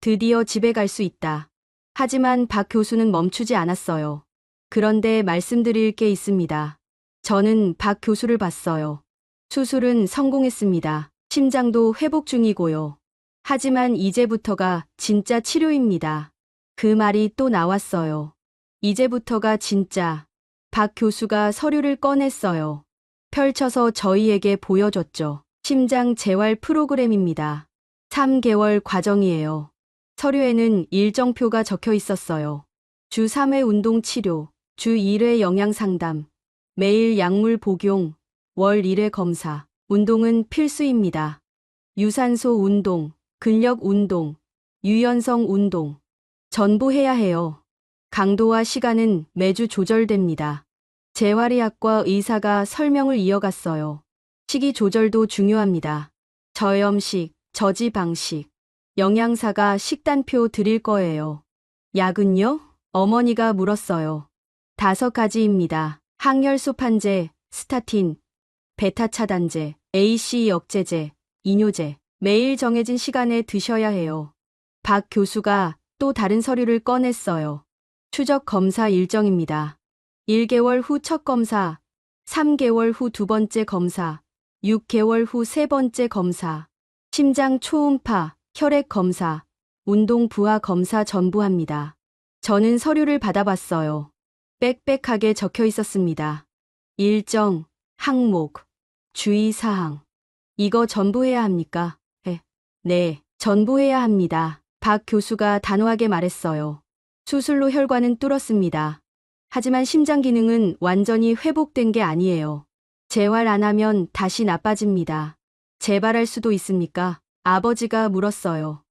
드디어 집에 갈 수 있다. 하지만 박 교수는 멈추지 않았어요. 그런데 말씀드릴 게 있습니다. 저는 박 교수를 봤어요. 수술은 성공했습니다. 심장도 회복 중이고요. 하지만 이제부터가 진짜 치료입니다. 그 말이 또 나왔어요. 이제부터가 진짜. 박 교수가 서류를 꺼냈어요. 펼쳐서 저희에게 보여줬죠. 심장 재활 프로그램입니다. 3개월 과정이에요. 서류에는 일정표가 적혀 있었어요. 주 3회 운동 치료, 주 1회 영양 상담, 매일 약물 복용, 월 1회 검사. 운동은 필수입니다. 유산소 운동, 근력 운동, 유연성 운동. 전부 해야 해요. 강도와 시간은 매주 조절됩니다. 재활의학과 의사가 설명을 이어갔어요. 식이 조절도 중요합니다. 저염식, 저지방식. 영양사가 식단표 드릴 거예요. 약은요? 어머니가 물었어요. 5가지입니다. 항혈소판제, 스타틴, 베타 차단제, AC 억제제, 이뇨제. 매일 정해진 시간에 드셔야 해요. 박 교수가 또 다른 서류를 꺼냈어요. 추적 검사 일정입니다. 1개월 후 첫 검사, 3개월 후 두 번째 검사, 6개월 후 세 번째 검사, 심장 초음파, 혈액 검사, 운동 부하 검사 전부 합니다. 저는 서류를 받아봤어요. 빽빽하게 적혀 있었습니다. 일정, 항목, 주의사항. 이거 전부 해야 합니까? 네, 전부 해야 합니다. 박 교수가 단호하게 말했어요. 수술로 혈관은 뚫었습니다. 하지만 심장 기능은 완전히 회복된 게 아니에요. 재활 안 하면 다시 나빠집니다. 재발할 수도 있습니까? 아버지가 물었어요.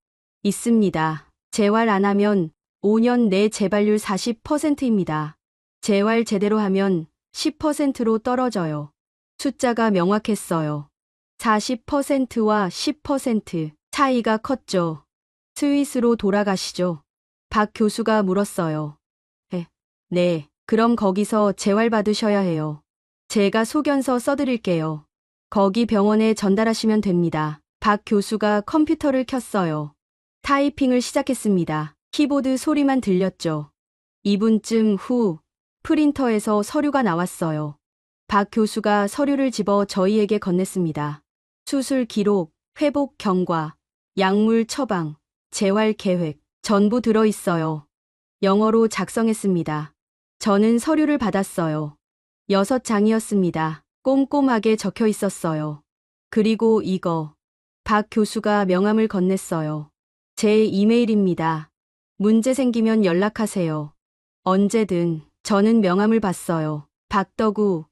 있습니다. 재활 안 하면 5년 내 재발률 40%입니다. 재활 제대로 하면 10%로 떨어져요. 숫자가 명확했어요. 40%와 10% 차이가 컸죠. 스위스로 돌아가시죠. 박 교수가 물었어요. 네, 그럼 거기서 재활 받으셔야 해요. 제가 소견서 써드릴게요. 거기 병원에 전달하시면 됩니다. 박 교수가 컴퓨터를 켰어요. 타이핑을 시작했습니다. 키보드 소리만 들렸죠. 2분쯤 후 프린터에서 서류가 나왔어요. 박 교수가 서류를 집어 저희에게 건넸습니다. 수술 기록, 회복 경과, 약물 처방, 재활 계획 전부 들어있어요. 영어로 작성했습니다. 저는 서류를 받았어요. 6장이었습니다. 꼼꼼하게 적혀 있었어요. 그리고 이거. 박 교수가 명함을 건넸어요. 제 이메일입니다. 문제 생기면 연락하세요. 언제든. 저는 명함을 봤어요. 박덕우,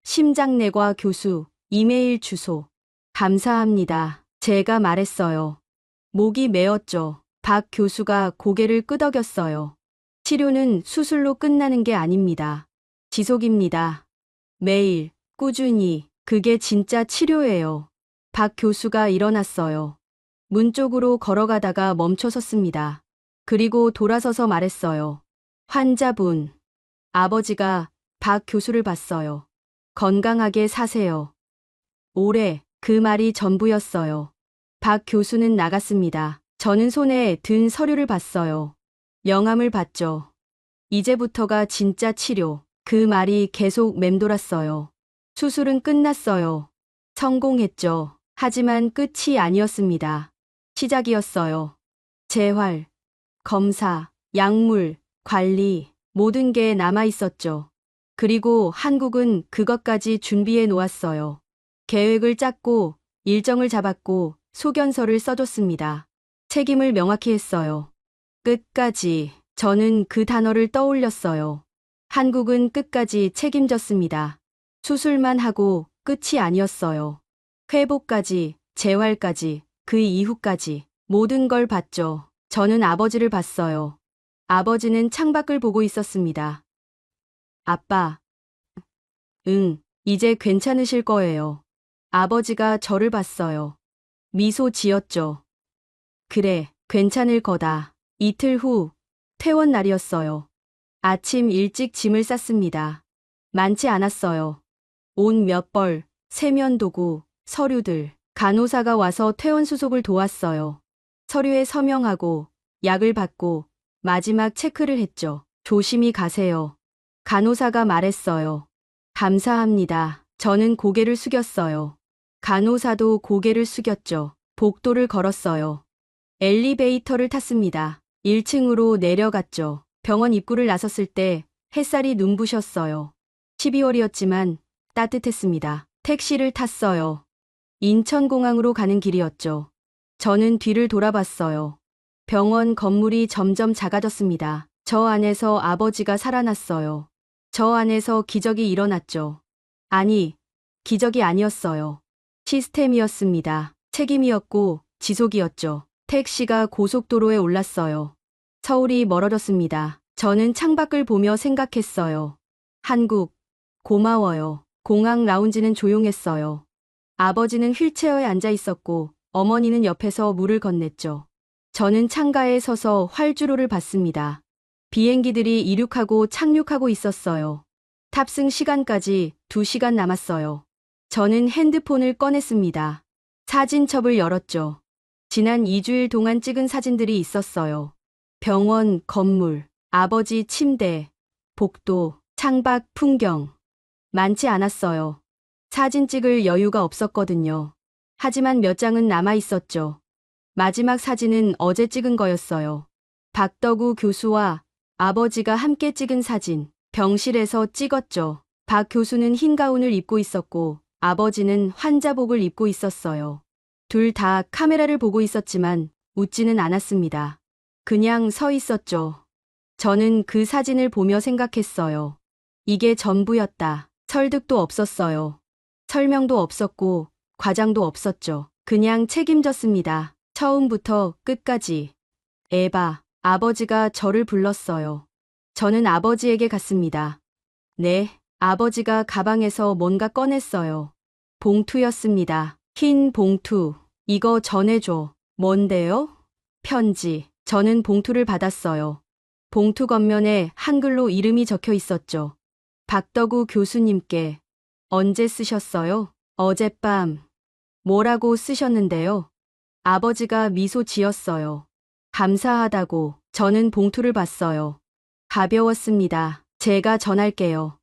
심장내과 교수, 이메일 주소. 감사합니다. 제가 말했어요. 목이 메었죠. 박 교수가 고개를 끄덕였어요. 치료는 수술로 끝나는 게 아닙니다. 지속입니다. 매일, 꾸준히. 그게 진짜 치료예요. 박 교수가 일어났어요. 문 쪽으로 걸어가다가 멈춰섰습니다. 그리고 돌아서서 말했어요. 환자분. 아버지가 박 교수를 봤어요. 건강하게 사세요. 오래. 그 말이 전부였어요. 박 교수는 나갔습니다. 저는 손에 든 서류를 봤어요. 명함을 봤죠. 이제부터가 진짜 치료. 그 말이 계속 맴돌았어요. 수술은 끝났어요. 성공했죠. 하지만 끝이 아니었습니다. 시작이었어요. 재활, 검사, 약물, 관리, 모든 게 남아 있었죠. 그리고 한국은 그것까지 준비해 놓았어요. 계획을 짰고, 일정을 잡았고, 소견서를 써줬습니다. 책임을 명확히 했어요. 끝까지. 저는 그 단어를 떠올렸어요. 한국은 끝까지 책임졌습니다. 수술만 하고 끝이 아니었어요. 회복까지, 재활까지, 그 이후까지 모든 걸 봤죠. 저는 아버지를 봤어요. 아버지는 창밖을 보고 있었습니다. 아빠. 응, 이제 괜찮으실 거예요. 아버지가 저를 봤어요. 미소 지었죠. 그래, 괜찮을 거다. 이틀 후, 퇴원 날이었어요. 아침 일찍 짐을 쌌습니다. 많지 않았어요. 옷 몇 벌, 세면도구, 서류들. 간호사가 와서 퇴원 수속을 도왔어요. 서류에 서명하고, 약을 받고, 마지막 체크를 했죠. 조심히 가세요. 간호사가 말했어요. 감사합니다. 저는 고개를 숙였어요. 간호사도 고개를 숙였죠. 복도를 걸었어요. 엘리베이터를 탔습니다. 1층으로 내려갔죠. 병원 입구를 나섰을 때 햇살이 눈부셨어요. 12월이었지만 따뜻했습니다. 택시를 탔어요. 인천공항으로 가는 길이었죠. 저는 뒤를 돌아봤어요. 병원 건물이 점점 작아졌습니다. 저 안에서 아버지가 살아났어요. 저 안에서 기적이 일어났죠. 아니, 기적이 아니었어요. 시스템이었습니다. 책임이었고 지속이었죠. 택시가 고속도로에 올랐어요. 서울이 멀어졌습니다. 저는 창밖을 보며 생각했어요. 한국, 고마워요. 공항 라운지는 조용했어요. 아버지는 휠체어에 앉아 있었고 어머니는 옆에서 물을 건넸죠. 저는 창가에 서서 활주로를 봤습니다. 비행기들이 이륙하고 착륙하고 있었어요. 탑승 시간까지 2시간 남았어요. 저는 핸드폰을 꺼냈습니다. 사진첩을 열었죠. 지난 2주일 동안 찍은 사진들이 있었어요. 병원, 건물, 아버지 침대, 복도, 창밖 풍경. 많지 않았어요. 사진 찍을 여유가 없었거든요. 하지만 몇 장은 남아 있었죠. 마지막 사진은 어제 찍은 거였어요. 박덕우 교수와 아버지가 함께 찍은 사진. 병실에서 찍었죠. 박 교수는 흰 가운을 입고 있었고 아버지는 환자복을 입고 있었어요. 둘 다 카메라를 보고 있었지만 웃지는 않았습니다. 그냥 서 있었죠. 저는 그 사진을 보며 생각했어요. 이게 전부였다. 설득도 없었어요. 설명도 없었고 과장도 없었죠. 그냥 책임졌습니다. 처음부터 끝까지. 에바, 아버지가 저를 불렀어요. 저는 아버지에게 갔습니다. 네, 아버지가 가방에서 뭔가 꺼냈어요. 봉투였습니다. 흰 봉투. 이거 전해줘. 뭔데요? 편지. 저는 봉투를 받았어요. 봉투 겉면에 한글로 이름이 적혀 있었죠. 박덕우 교수님께. 언제 쓰셨어요? 어젯밤. 뭐라고 쓰셨는데요? 아버지가 미소 지었어요. 감사하다고. 저는 봉투를 봤어요. 가벼웠습니다. 제가 전할게요.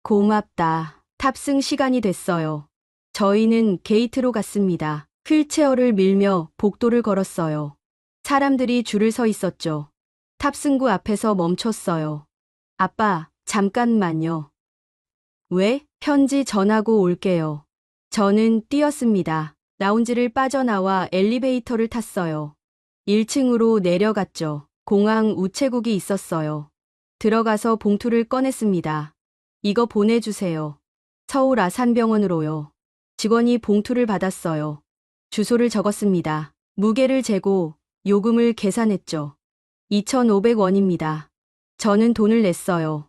고맙다. 탑승 시간이 됐어요. 저희는 게이트로 갔습니다. 휠체어를 밀며 복도를 걸었어요. 사람들이 줄을 서 있었죠. 탑승구 앞에서 멈췄어요. 아빠, 잠깐만요. 왜? 편지 전하고 올게요. 저는 뛰었습니다. 라운지를 빠져나와 엘리베이터를 탔어요. 1층으로 내려갔죠. 공항 우체국이 있었어요. 들어가서 봉투를 꺼냈습니다. 이거 보내주세요. 서울 아산병원으로요. 직원이 봉투를 받았어요. 주소를 적었습니다. 무게를 재고 요금을 계산했죠. 2,500원입니다. 저는 돈을 냈어요.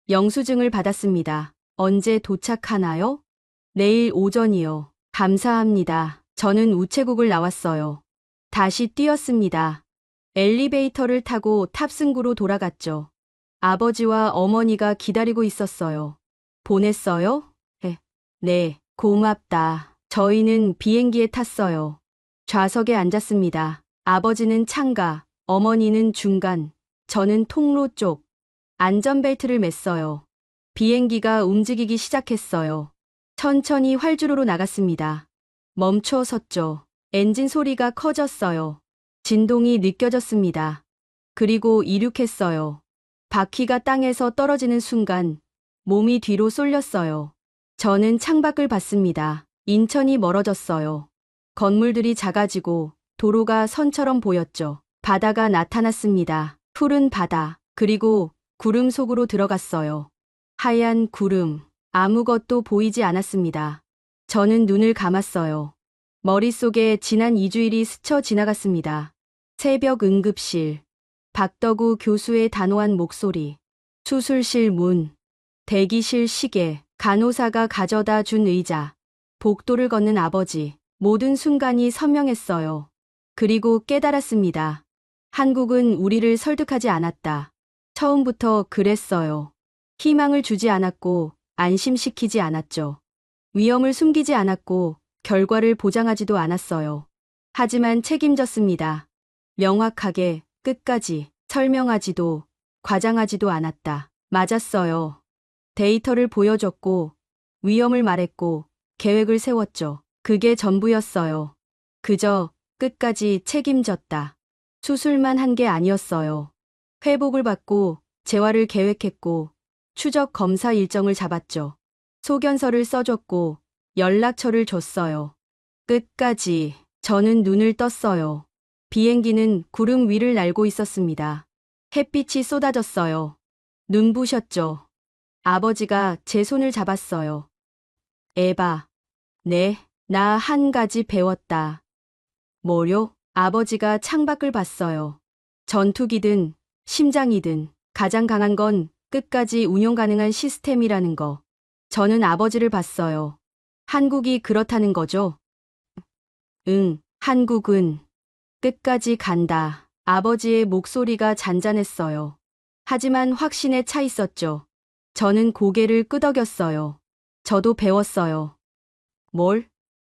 영수증을 받았습니다. 언제 도착하나요? 내일 오전이요. 감사합니다. 저는 우체국을 나왔어요. 다시 뛰었습니다. 엘리베이터를 타고 탑승구로 돌아갔죠. 아버지와 어머니가 기다리고 있었어요. 보냈어요? 네, 고맙다. 저희는 비행기에 탔어요. 좌석에 앉았습니다. 아버지는 창가, 어머니는 중간, 저는 통로 쪽. 안전벨트를 맸어요. 비행기가 움직이기 시작했어요. 천천히 활주로로 나갔습니다. 멈춰 섰죠. 엔진 소리가 커졌어요. 진동이 느껴졌습니다. 그리고 이륙했어요. 바퀴가 땅에서 떨어지는 순간 몸이 뒤로 쏠렸어요. 저는 창밖을 봤습니다. 인천이 멀어졌어요. 건물들이 작아지고 도로가 선처럼 보였죠. 바다가 나타났습니다. 푸른 바다, 그리고 구름 속으로 들어갔어요. 하얀 구름, 아무것도 보이지 않았습니다. 저는 눈을 감았어요. 머릿속에 지난 2주일이 스쳐 지나갔습니다. 새벽 응급실. 박덕우 교수의 단호한 목소리. 수술실 문. 대기실 시계. 간호사가 가져다 준 의자. 복도를 걷는 아버지. 모든 순간이 선명했어요. 그리고 깨달았습니다. 한국은 우리를 설득하지 않았다. 처음부터 그랬어요. 희망을 주지 않았고 안심시키지 않았죠. 위험을 숨기지 않았고 결과를 보장하지도 않았어요. 하지만 책임졌습니다. 명확하게 끝까지 설명하지도 과장하지도 않았다. 맞았어요. 데이터를 보여줬고 위험을 말했고 계획을 세웠죠. 그게 전부였어요. 그저 끝까지 책임졌다. 수술만 한 게 아니었어요. 회복을 받고 재활을 계획했고 추적 검사 일정을 잡았죠. 소견서를 써줬고 연락처를 줬어요. 끝까지 저는 눈을 떴어요. 비행기는 구름 위를 날고 있었습니다. 햇빛이 쏟아졌어요. 눈부셨죠. 아버지가 제 손을 잡았어요. 에바, 네, 나 한 가지 배웠다. 뭐요? 아버지가 창밖을 봤어요. 전투기든 심장이든 가장 강한 건 끝까지 운용 가능한 시스템이라는 거. 저는 아버지를 봤어요. 한국이 그렇다는 거죠? 응, 한국은 끝까지 간다. 아버지의 목소리가 잔잔했어요. 하지만 확신에 차 있었죠. 저는 고개를 끄덕였어요. 저도 배웠어요. 뭘?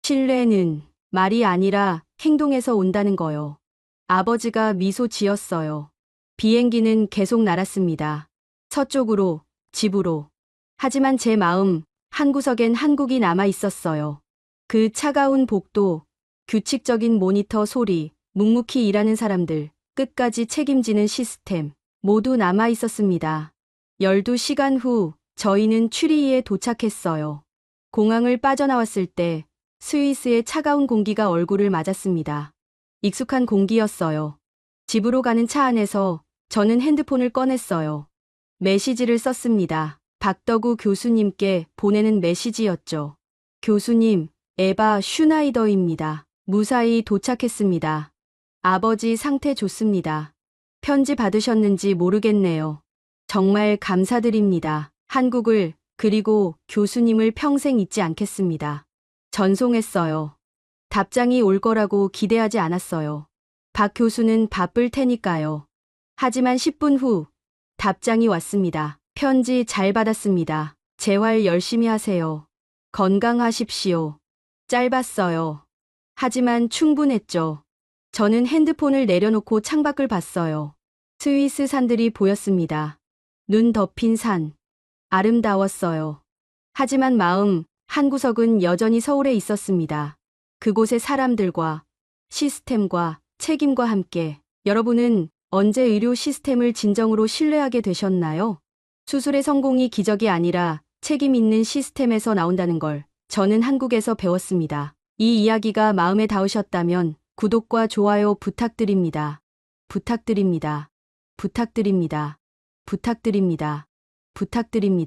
신뢰는 말이 아니라 행동에서 온다는 거요. 아버지가 미소 지었어요. 비행기는 계속 날았습니다. 서쪽으로, 집으로. 하지만 제 마음 한구석엔 한국이 남아 있었어요. 그 차가운 복도, 규칙적인 모니터 소리, 묵묵히 일하는 사람들, 끝까지 책임지는 시스템, 모두 남아 있었습니다. 12시간 후 저희는 추리히에 도착했어요. 공항을 빠져나왔을 때 스위스의 차가운 공기가 얼굴을 맞았습니다. 익숙한 공기였어요. 집으로 가는 차 안에서 저는 핸드폰을 꺼냈어요. 메시지를 썼습니다. 박덕우 교수님께 보내는 메시지였죠. 교수님, 에바 슈나이더입니다. 무사히 도착했습니다. 아버지 상태 좋습니다. 편지 받으셨는지 모르겠네요. 정말 감사드립니다. 한국을 그리고 교수님을 평생 잊지 않겠습니다. 전송했어요. 답장이 올 거라고 기대하지 않았어요. 박 교수는 바쁠 테니까요. 하지만 10분 후 답장이 왔습니다. 편지 잘 받았습니다. 재활 열심히 하세요. 건강하십시오. 짧았어요. 하지만 충분했죠. 저는 핸드폰을 내려놓고 창밖을 봤어요. 스위스 산들이 보였습니다. 눈 덮인 산. 아름다웠어요. 하지만 마음 한구석은 여전히 서울에 있었습니다. 그곳의 사람들과 시스템과 책임과 함께. 여러분은 언제 의료 시스템을 진정으로 신뢰하게 되셨나요? 수술의 성공이 기적이 아니라 책임 있는 시스템에서 나온다는 걸 저는 한국에서 배웠습니다. 이 이야기가 마음에 닿으셨다면 구독과 좋아요 부탁드립니다. 부탁드립니다. 부탁드립니다. 부탁드립니다. 부탁드립니다.